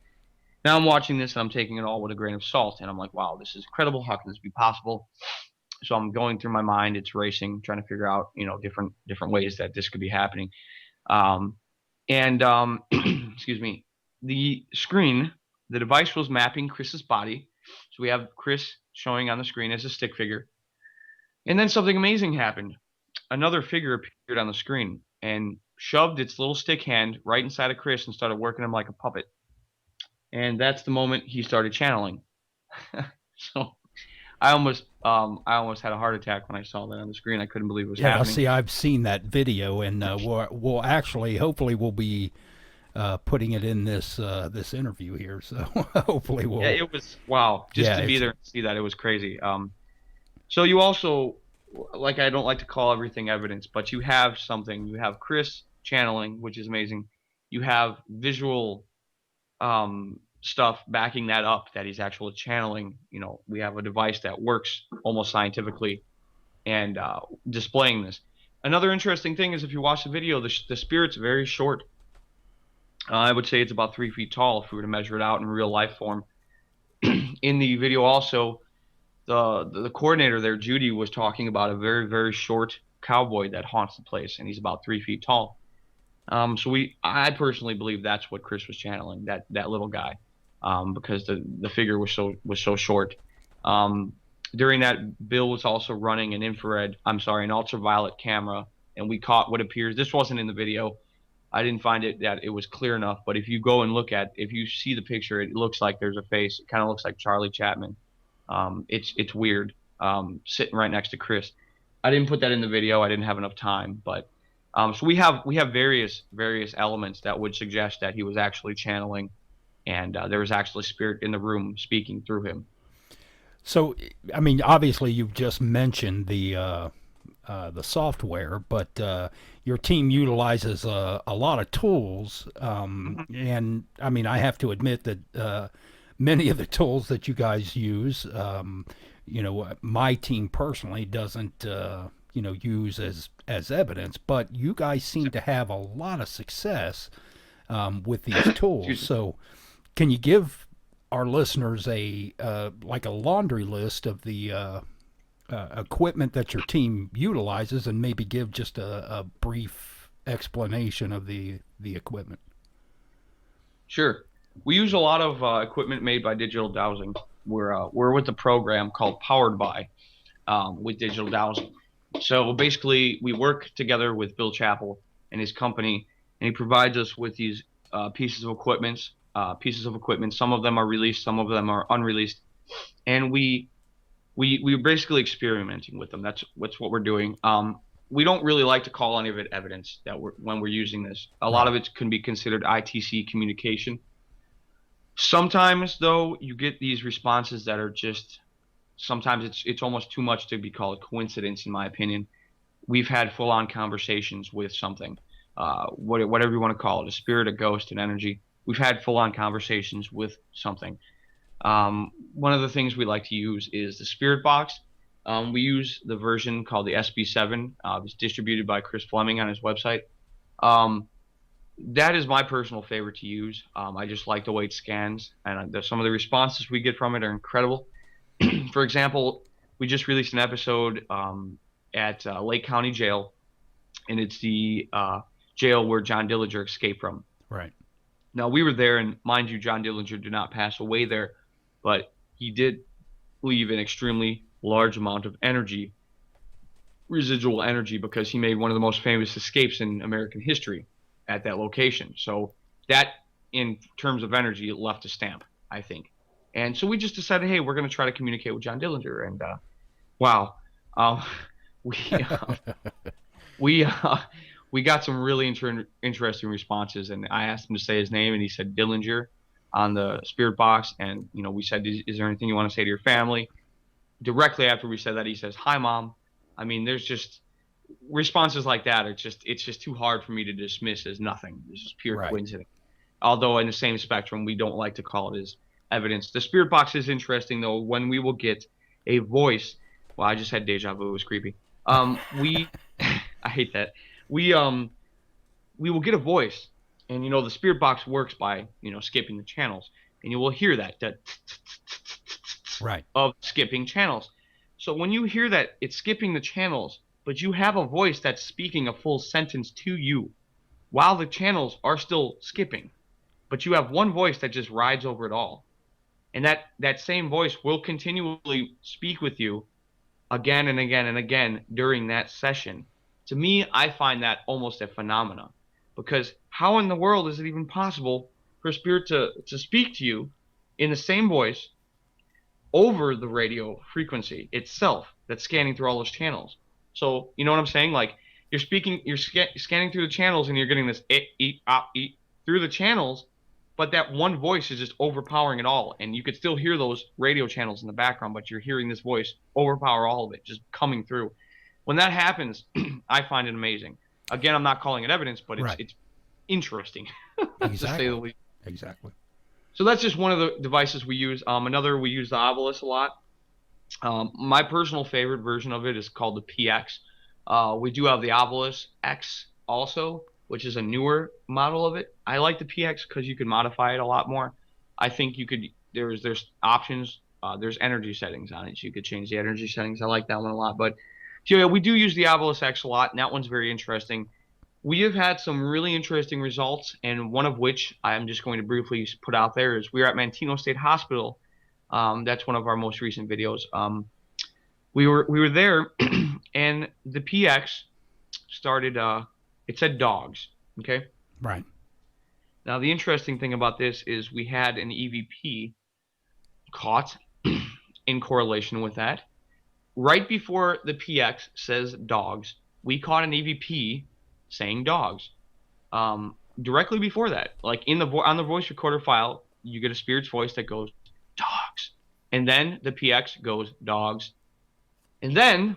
Now I'm watching this, and I'm taking it all with a grain of salt, and I'm like, wow, this is incredible. How can this be possible? So I'm going through my mind. It's racing, trying to figure out, different ways that this could be happening. Excuse me, the screen, the device was mapping Chris's body. So we have Chris showing on the screen as a stick figure. And then something amazing happened. Another figure appeared on the screen and shoved its little stick hand right inside of Chris and started working him like a puppet. And that's the moment he started channeling. So I almost had a heart attack when I saw that on the screen. I couldn't believe it was Yeah, happening. see, I've seen that video, and we'll actually, hopefully, we'll be putting it in this interview here. So hopefully, Yeah, we'll. it was wow. Just Yeah, to be it's there and see that, it was crazy. So you also, like, I don't like to call everything evidence, but you have something. You have Chris channeling, which is amazing. You have visual stuff backing that up, that he's actually channeling. You know, we have a device that works almost scientifically and displaying this. Another interesting thing is if you watch the video, the spirit's very short. I would say it's about 3 feet tall if we were to measure it out in real life form. In the video also, the coordinator there, Judy, was talking about a very, very short cowboy that haunts the place, and he's about 3 feet tall. So I personally believe that's what Chris was channeling, that little guy, because the figure was so short. During that, Bill was also running an ultraviolet camera, and we caught what appears. This wasn't in the video. I didn't find it that it was clear enough, but if you go and if you see the picture, it looks like there's a face. It kind of looks like Charlie Chapman. It's weird, sitting right next to Chris. I didn't put that in the video. I didn't have enough time, but so we have various elements that would suggest that he was actually channeling, and there was actually spirit in the room speaking through him. So, I mean, obviously, you've just mentioned the software, but your team utilizes a lot of tools, and I mean, I have to admit that many of the tools that you guys use, my team personally doesn't, use as evidence, but you guys seem to have a lot of success with these tools. So, can you give our listeners like a laundry list of the equipment that your team utilizes, and maybe give just a brief explanation of the equipment? Sure. We use a lot of equipment made by Digital Dowsing. We're with a program called Powered By with Digital Dowsing. So basically, we work together with Bill Chappell and his company, and he provides us with these pieces of equipment. Some of them are released, some of them are unreleased, and we're basically experimenting with them. That's what we're doing. We don't really like to call any of it evidence when we're using this. A lot of it can be considered ITC communication. Sometimes, though, you get these responses that are just, sometimes it's almost too much to be called a coincidence, in my opinion. We've had full-on conversations with something, whatever you want to call it, a spirit, a ghost, an energy. We've had full-on conversations with something. One of the things we like to use is the spirit box. We use the version called the SB7. It's distributed by Chris Fleming on his website. That is my personal favorite to use. I just like the way it scans, and some of the responses we get from it are incredible. For example, we just released an episode at Lake County Jail, and it's the jail where John Dillinger escaped from. Right. Now, we were there, and mind you, John Dillinger did not pass away there, but he did leave an extremely large amount of energy, residual energy, because he made one of the most famous escapes in American history at that location. So that, in terms of energy, left a stamp, I think. And so we just decided, hey, we're going to try to communicate with John Dillinger. And wow, we got some really interesting responses. And I asked him to say his name, and he said Dillinger on the spirit box. And we said, is there anything you want to say to your family? Directly after we said that, he says, "Hi, Mom." I mean, there's just responses like that. It's just too hard for me to dismiss as nothing. This is pure coincidence. Although in the same spectrum, we don't like to call it as evidence. The spirit box is interesting, though, when we will get a voice. Well, I just had deja vu. It was creepy. I hate that. We will get a voice, and the spirit box works by skipping the channels, and you will hear that of skipping channels. So when you hear that it's skipping the channels, but you have a voice that's speaking a full sentence to you while the channels are still skipping, but you have one voice that just rides over it all. And that same voice will continually speak with you again and again and again during that session. To me, I find that almost a phenomena, because how in the world is it even possible for a spirit to speak to you in the same voice over the radio frequency itself that's scanning through all those channels? So, you know what I'm saying? Like, you're scanning through the channels, and you're getting this through the channels, but that one voice is just overpowering it all, and you could still hear those radio channels in the background, but you're hearing this voice overpower all of it, just coming through. When that happens, I find it amazing. Again, I'm not calling it evidence, but it's interesting, to say the least. Exactly. So that's just one of the devices we use. Another, we use the Ovilus a lot. My personal favorite version of it is called the PX. We do have the Ovilus X also, which is a newer model of it. I like the PX because you can modify it a lot more. I think you could, there's options, there's energy settings on it, so you could change the energy settings. I like that one a lot. But yeah, we do use the Ovilus X a lot, and that one's very interesting. We have had some really interesting results, and one of which I'm just going to briefly put out there is we were at Manteno State Hospital. That's one of our most recent videos. We were there, and the PX started, it said dogs, okay? Right. Now, the interesting thing about this is we had an EVP caught in correlation with that. Right before the PX says dogs, we caught an EVP saying dogs. Directly before that, like on the voice recorder file, you get a spirit's voice that goes, dogs. And then the PX goes, dogs. And then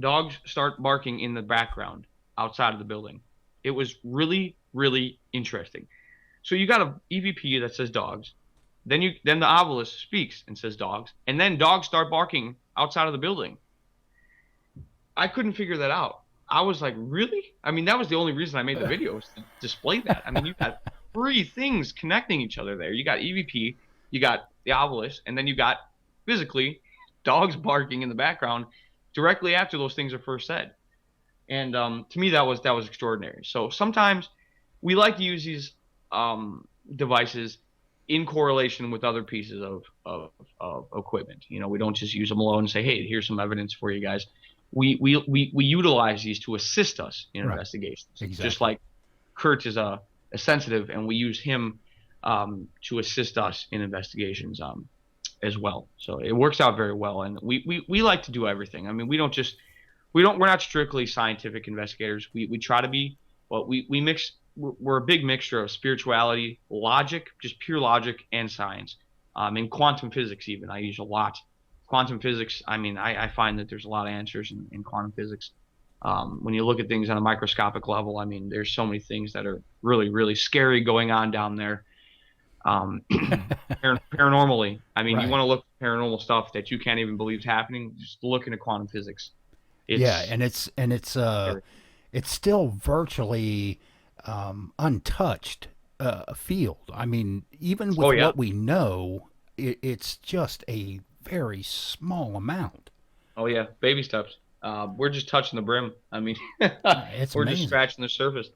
dogs start barking in the background outside of the building. It was really, really interesting. So you got a EVP that says dogs. Then the Ovilus speaks and says dogs. And then dogs start barking outside of the building. I couldn't figure that out. I was like, really? I mean, that was the only reason I made the video, was to display that. I mean, you got 3 things connecting each other there. You got EVP, you got the Ovilus, and then you got physically dogs barking in the background directly after those things are first said. And to me, that was extraordinary. So sometimes we like to use these devices in correlation with other pieces of equipment. You know, we don't just use them alone and say, hey, here's some evidence for you guys. We utilize these to assist us in investigations. Exactly. Just like Kurt is a sensitive, and we use him to assist us in investigations as well. So it works out very well, and we like to do everything. I mean, we're not strictly scientific investigators. We try to be, but we're a big mixture of spirituality, logic, just pure logic, and science. In quantum physics even, I use a lot. Quantum physics, I mean, I find that there's a lot of answers in quantum physics. When you look at things on a microscopic level, I mean, there's so many things that are really, really scary going on down there. Paranormally, I mean, you want to look at paranormal stuff that you can't even believe is happening, just look into quantum physics. It's still virtually untouched field. I mean, even with what we know, it's just a very small amount. Oh yeah, baby steps. We're just touching the brim. I mean, we're just scratching the surface.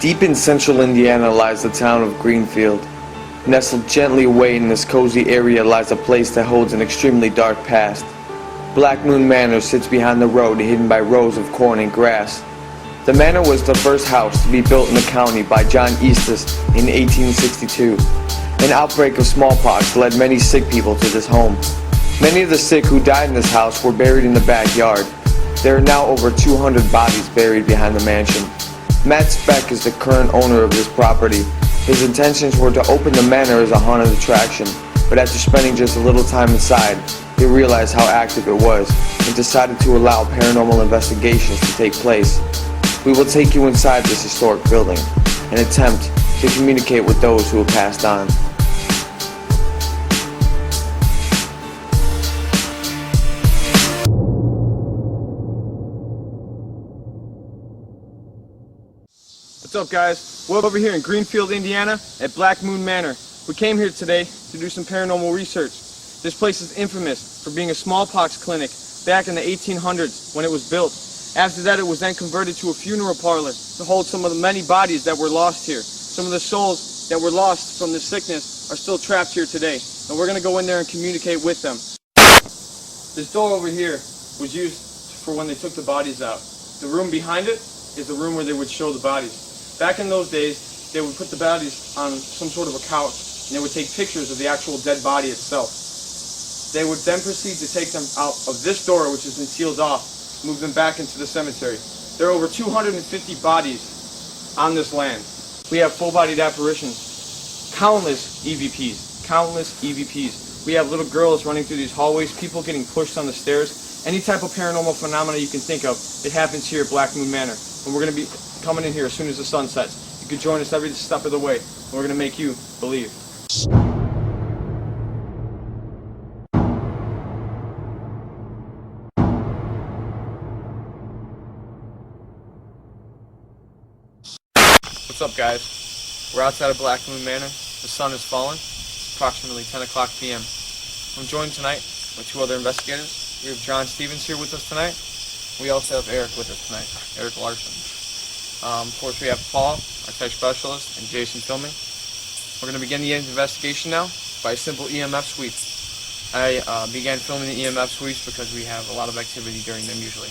Deep in central Indiana lies the town of Greenfield. Nestled gently away in this cozy area lies a place that holds an extremely dark past. Black Moon Manor sits behind the road, hidden by rows of corn and grass. The manor was the first house to be built in the county by John Eastus in 1862. An outbreak of smallpox led many sick people to this home. Many of the sick who died in this house were buried in the backyard. There are now over 200 bodies buried behind the mansion. Matt Speck is the current owner of this property. His intentions were to open the manor as a haunted attraction, but after spending just a little time inside, he realized how active it was and decided to allow paranormal investigations to take place. We will take you inside this historic building and attempt to communicate with those who have passed on. What's up, guys? We're over here in Greenfield, Indiana at Black Moon Manor. We came here today to do some paranormal research. This place is infamous for being a smallpox clinic back in the 1800s when it was built. After that, it was then converted to a funeral parlor to hold some of the many bodies that were lost here. Some of the souls that were lost from this sickness are still trapped here today, and we're going to go in there and communicate with them. This door over here was used for when they took the bodies out. The room behind it is the room where they would show the bodies. Back in those days, they would put the bodies on some sort of a couch, and they would take pictures of the actual dead body itself. They would then proceed to take them out of this door, which has been sealed off, move them back into the cemetery. There are over 250 bodies on this land. We have full-bodied apparitions, countless EVPs. We have little girls running through these hallways, people getting pushed on the stairs. Any type of paranormal phenomena you can think of, it happens here at Black Moon Manor. And we're going to be coming in here as soon as the sun sets. You can join us every step of the way, and we're going to make you believe. What's up, guys? We're outside of Black Moon Manor. The sun has fallen. It's approximately 10 o'clock p.m. I'm joined tonight by two other investigators. We have John Stevens here with us tonight. We also have Eric with us tonight, Eric Larson. Of course, we have Paul, our tech specialist, and Jason filming. We're going to begin the investigation now by a simple EMF sweep. I began filming the EMF sweeps because we have a lot of activity during them usually.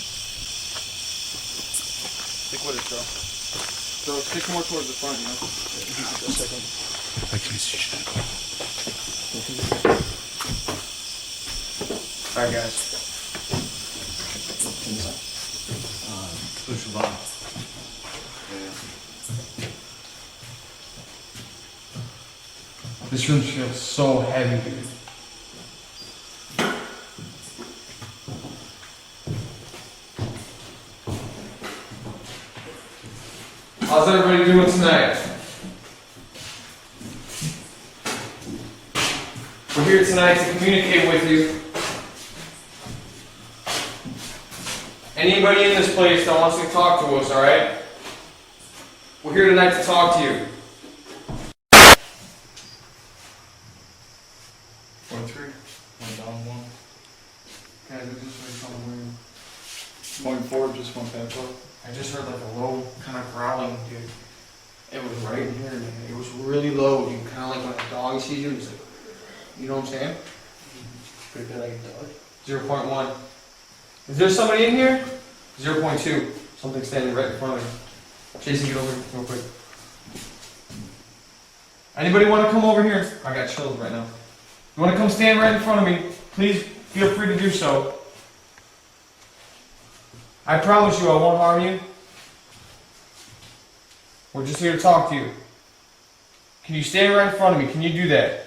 Stick with it, bro. So stick more towards the front, you know? Just a second. I can see shit. Alright, guys. Push a lot. This room feels so heavy, dude. How's everybody doing tonight? We're here tonight to communicate with you. Anybody in this place that wants to talk to us, alright? We're here tonight to talk to you. 1-3. 1 down, 1. Guys, I just heard something weird. Going forward, just 1 back up. I just heard like a low kind of growling, dude. It was right in here, man. It was really low, dude. Kind of like when a dog sees you, it's like, you know what I'm saying? Pretty good like a dog. 0.1. Is there somebody in here? 0.2. Something standing right in front of me. Jason, get over here real quick. Anybody want to come over here? I got chills right now. You want to come stand right in front of me? Please feel free to do so. I promise you I won't harm you. We're just here to talk to you. Can you stand right in front of me? Can you do that?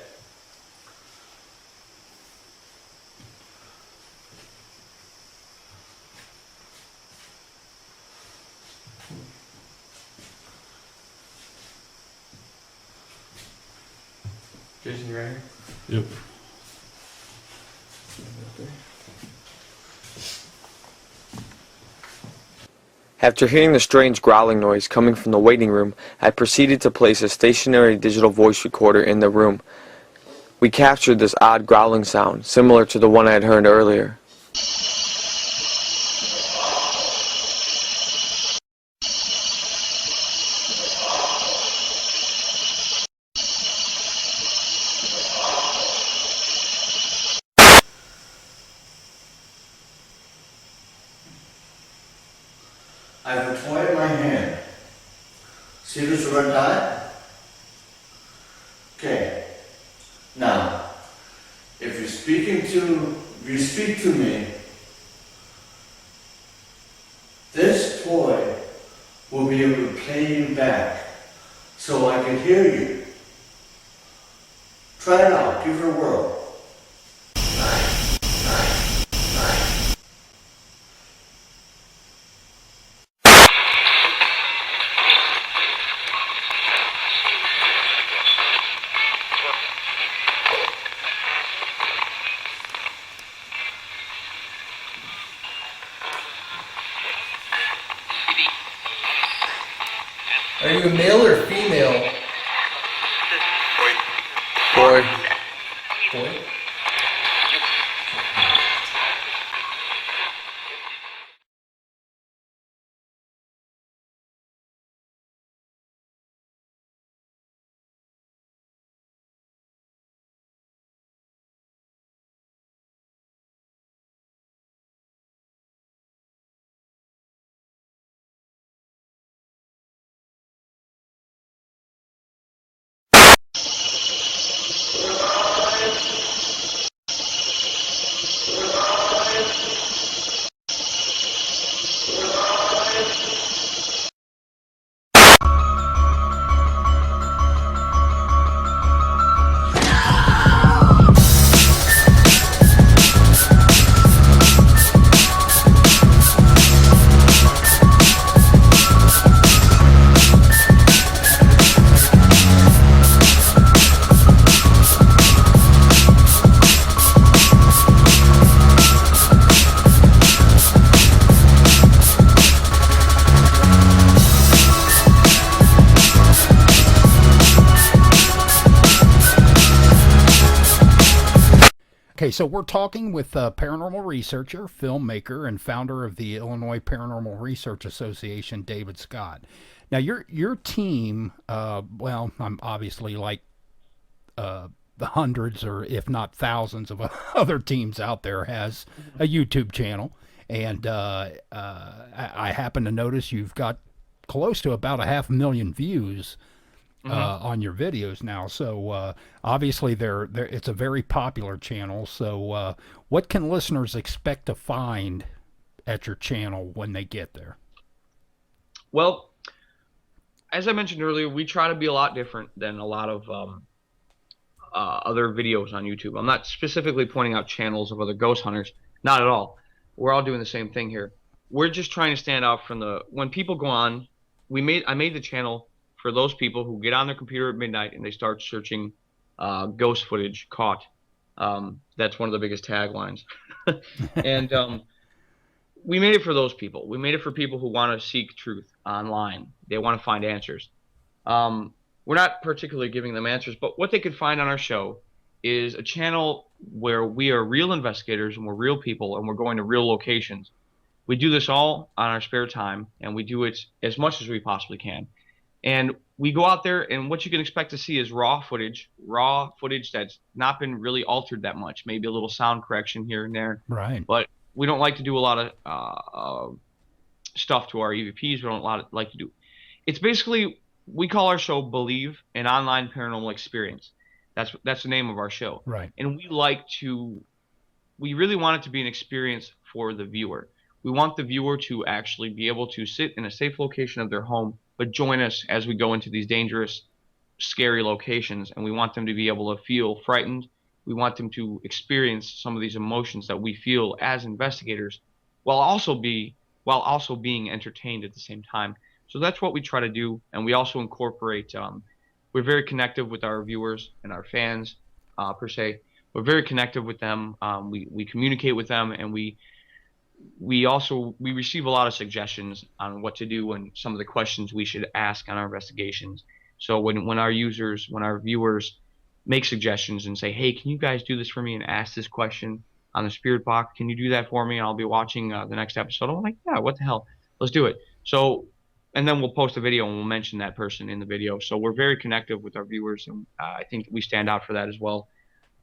Jason, you right here? Yep. After hearing the strange growling noise coming from the waiting room, I proceeded to place a stationary digital voice recorder in the room. We captured this odd growling sound, similar to the one I had heard earlier. I have a toy in my hand. See this red dot? Okay. Now, if you speak to me, this toy will be able to play you back so I can hear you. Try it out, give it a whirl. Are you a male or female? Boy. Boy. Okay, so we're talking with paranormal researcher, filmmaker, and founder of the Illinois Paranormal Research Association, David Scott. Now, your team, well, I'm obviously like the hundreds or if not thousands of other teams out there, has a YouTube channel, and I happen to notice you've got close to about 500,000 views on your videos now. So obviously they're it's a very popular channel. So what can listeners expect to find at your channel when they get there? Well, as I mentioned earlier, we try to be a lot different than a lot of other videos on YouTube. I'm not specifically pointing out channels of other ghost hunters. Not at all. We're all doing the same thing here. We're just trying to stand out from when people go on. I made the channel for those people who get on their computer at midnight and they start searching ghost footage caught. That's one of the biggest taglines. And we made it for those people. We made it for people who want to seek truth online. They want to find answers. We're not particularly giving them answers, but what they could find on our show is a channel where we are real investigators and we're real people and we're going to real locations. We do this all on our spare time, and we do it as much as we possibly can. And we go out there, and what you can expect to see is raw footage that's not been really altered that much, maybe a little sound correction here and there. Right. But we don't like to do a lot of stuff to our EVPs. We don't like to do. It's basically, we call our show Believe, an online paranormal experience. That's the name of our show. Right. And we really want it to be an experience for the viewer. We want the viewer to actually be able to sit in a safe location of their home, but join us as we go into these dangerous, scary locations, and we want them to be able to feel frightened. We want them to experience some of these emotions that we feel as investigators, while also being entertained at the same time. So that's what we try to do, and we also incorporate. We're very connected with our viewers and our fans, per se. We're very connected with them. We communicate with them, and we receive a lot of suggestions on what to do and some of the questions we should ask on our investigations. So when our viewers make suggestions and say, hey, can you guys do this for me and ask this question on the spirit box? Can you do that for me? And I'll be watching the next episode. I'm like, yeah, what the hell? Let's do it. So, and then we'll post a video and we'll mention that person in the video. So we're very connective with our viewers, and I think we stand out for that as well.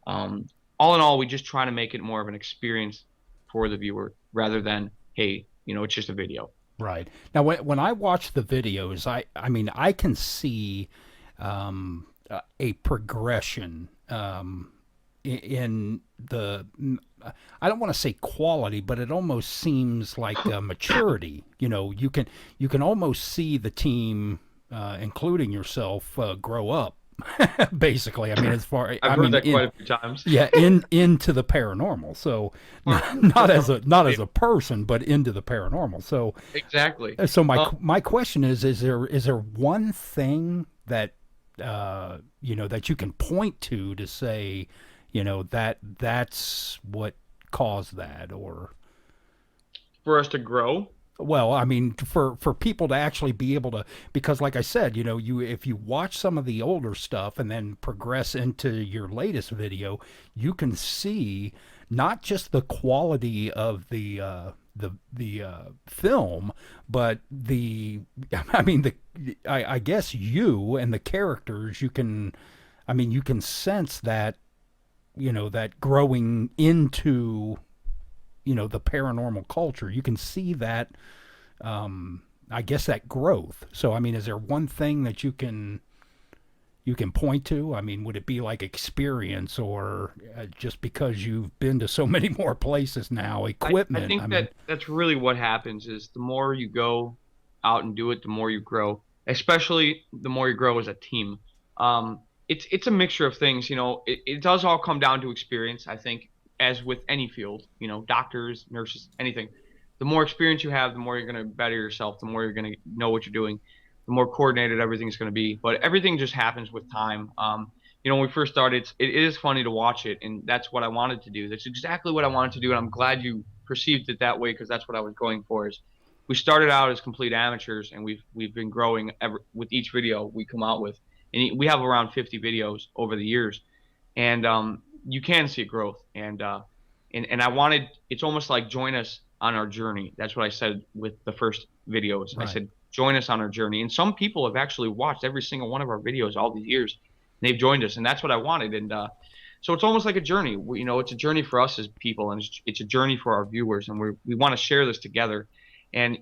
All in all, we just try to make it more of an experience for the viewer rather than, hey, it's just a video. Right. Now, when I watch the videos, I mean, I can see a progression in the, I don't want to say quality, but it almost seems like maturity. You can almost see the team, including yourself, grow up. Basically, I mean, as far I've I heard mean, that quite a few times. yeah, into the paranormal. So not as a person, but into the paranormal. So Exactly. my question is there one thing that that you can point to say, that's what caused that, or For us to grow. well, I mean, for people to actually be able to, because like I said, you if you watch some of the older stuff and then progress into your latest video, you can see not just the quality of the film, but I mean, I guess you and the characters, you can sense that, that growing into, the paranormal culture. You can see that, I guess, that growth. So, I mean, is there one thing that you can point to? I mean, would it be like experience, or just because you've been to so many more places now, equipment? I think that's really what happens is the more you go out and do it, the more you grow, especially the more you grow as a team. It's a mixture of things. It does all come down to experience, I think, as with any field, doctors, nurses, anything. The more experience you have, the more you're going to better yourself, the more you're going to know what you're doing, the more coordinated everything's going to be. But everything just happens with time. When we first started, it is funny to watch it, and that's what I wanted to do. That's exactly what I wanted to do, and I'm glad you perceived it that way, because that's what I was going for. Is we started out as complete amateurs, and we've been growing with each video we come out with, and we have around 50 videos over the years, and you can see growth, and I wanted, it's almost like join us on our journey. That's what I said with the first videos. Right. I said join us on our journey, and some people have actually watched every single one of our videos all these years. They've joined us, and that's what I wanted. And so it's almost like a journey. It's a journey for us as people, and it's a journey for our viewers, and we want to share this together. And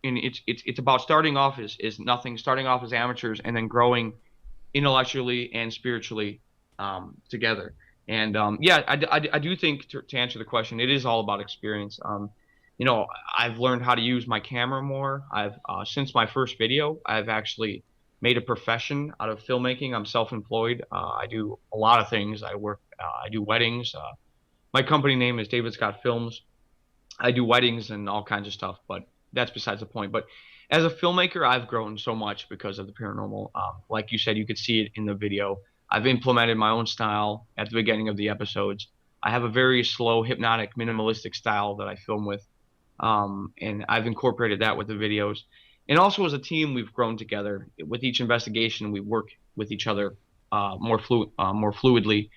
it's about starting off as nothing, starting off as amateurs, and then growing intellectually and spiritually together. And I do think, to answer the question, it is all about experience. I've learned how to use my camera more. I've since my first video, I've actually made a profession out of filmmaking. I'm self-employed. I do a lot of things. I do weddings. My company name is David Scott Films. I do weddings and all kinds of stuff, but that's besides the point. But as a filmmaker, I've grown so much because of the paranormal. Like you said, you could see it in the video. I've implemented my own style at the beginning of the episodes. I have a very slow, hypnotic, minimalistic style that I film with, and I've incorporated that with the videos. And also, as a team, we've grown together. With each investigation, we work with each other more fluidly,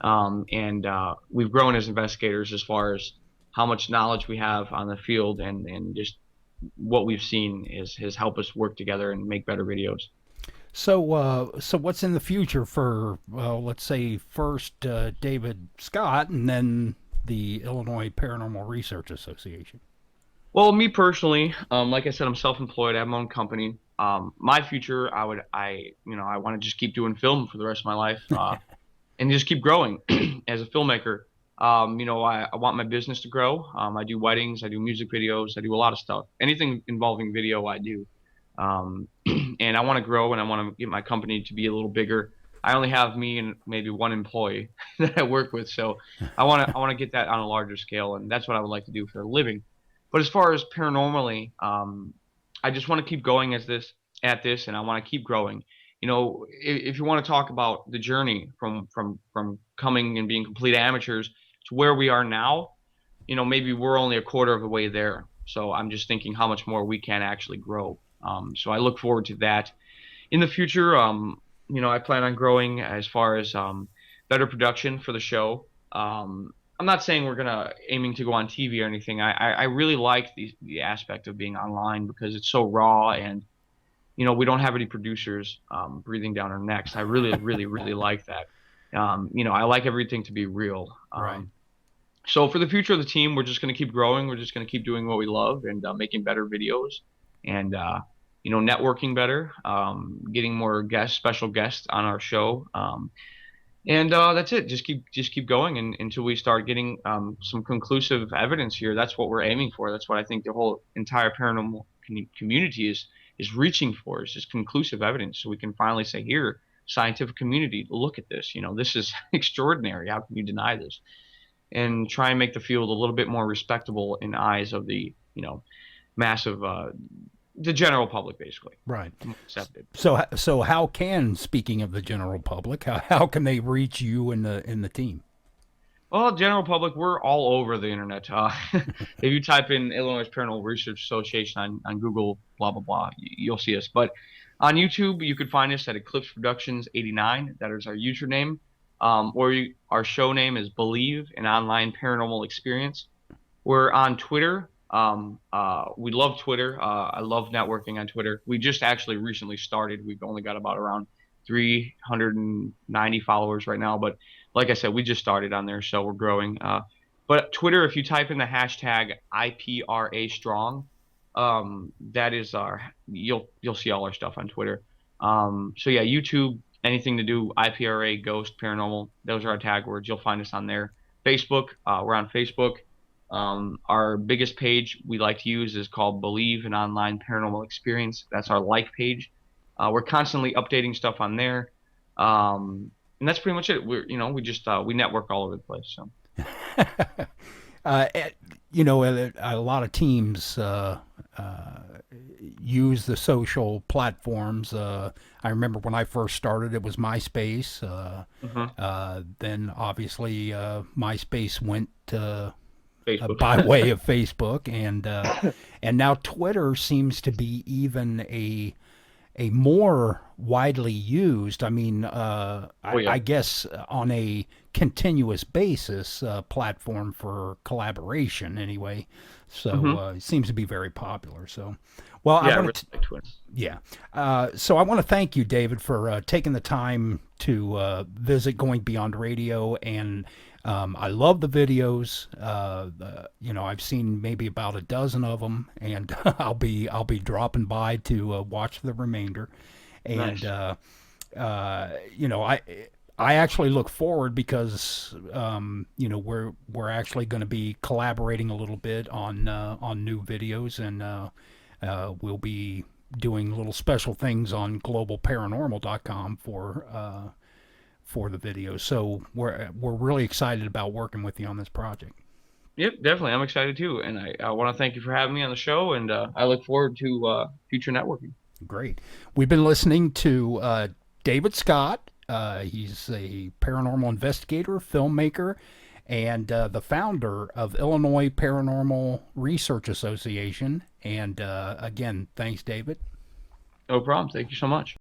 and we've grown as investigators as far as how much knowledge we have on the field, and just what we've seen has helped us work together and make better videos. So, so what's in the future for, let's say, first David Scott, and then the Illinois Paranormal Research Association? Well, me personally, like I said, I'm self-employed. I have my own company. My future, I want to just keep doing film for the rest of my life, and just keep growing as a filmmaker. I want my business to grow. I do weddings, I do music videos, I do a lot of stuff. Anything involving video, I do. And I want to grow, and I want to get my company to be a little bigger. I only have me and maybe one employee that I work with, so I want to get that on a larger scale, and that's what I would like to do for a living. But as far as paranormally, I just want to keep going at this, and I want to keep growing. If you want to talk about the journey from coming and being complete amateurs to where we are now, maybe we're only a quarter of the way there. So I'm just thinking how much more we can actually grow. So I look forward to that. In the future, I plan on growing as far as better production for the show. I'm not saying we're aiming to go on TV or anything. I really like the aspect of being online because it's so raw, and we don't have any producers breathing down our necks. I really, really, really like that. I like everything to be real. Right. So for the future of the team, we're just going to keep growing. We're just going to keep doing what we love and making better videos. and networking better, getting more special guests on our show. And that's it. Just keep going until we start getting some conclusive evidence here. That's what we're aiming for. That's what I think the whole entire paranormal community is reaching for, is just conclusive evidence, so we can finally say, here, scientific community, look at this. This is extraordinary. How can you deny this? And try and make the field a little bit more respectable in eyes of the massive the general public, basically. Right. Accepted. So how can, speaking of the general public, how can they reach you and the team? Well, general public, we're all over the internet. If you type in Illinois Paranormal Research Association on Google, blah blah blah, you'll see us. But on YouTube, you could find us at Eclipse Productions 89. That is our username. Our show name is Believe, an Online Paranormal Experience. We're on Twitter. We love Twitter. I love networking on Twitter. We just actually recently started. We've only got about around 390 followers right now, but like I said, we just started on there, so we're growing. But Twitter, if you type in the hashtag IPRA Strong, that is you'll see all our stuff on Twitter. So yeah, YouTube, anything to do IPRA, Ghost, Paranormal, those are our tag words. You'll find us on there. Facebook, we're on Facebook. Our biggest page we like to use is called Believe, an Online Paranormal Experience. That's our like page. We're constantly updating stuff on there. And that's pretty much it. We network all over the place. So, a lot of teams use the social platforms. I remember when I first started, it was MySpace. Then obviously MySpace went by way of Facebook, and now Twitter seems to be even a more widely used. I mean, I guess on a continuous basis platform for collaboration anyway. So it seems to be very popular. So, well, yeah, I want to so I want to thank you, David, for taking the time to visit Going Beyond Radio, and I love the videos. I've seen maybe about a dozen of them, and I'll be dropping by to watch the remainder. And nice. I actually look forward because we're actually going to be collaborating a little bit on new videos, and we'll be doing little special things on globalparanormal.com for the videos. So we're really excited about working with you on this project. Yep, definitely. I'm excited too, and I want to thank you for having me on the show, and I look forward to future networking. Great. We've been listening to David Scott. He's a paranormal investigator, filmmaker, and the founder of Illinois Paranormal Research Association. And again, thanks, David. No problem. Thank you so much.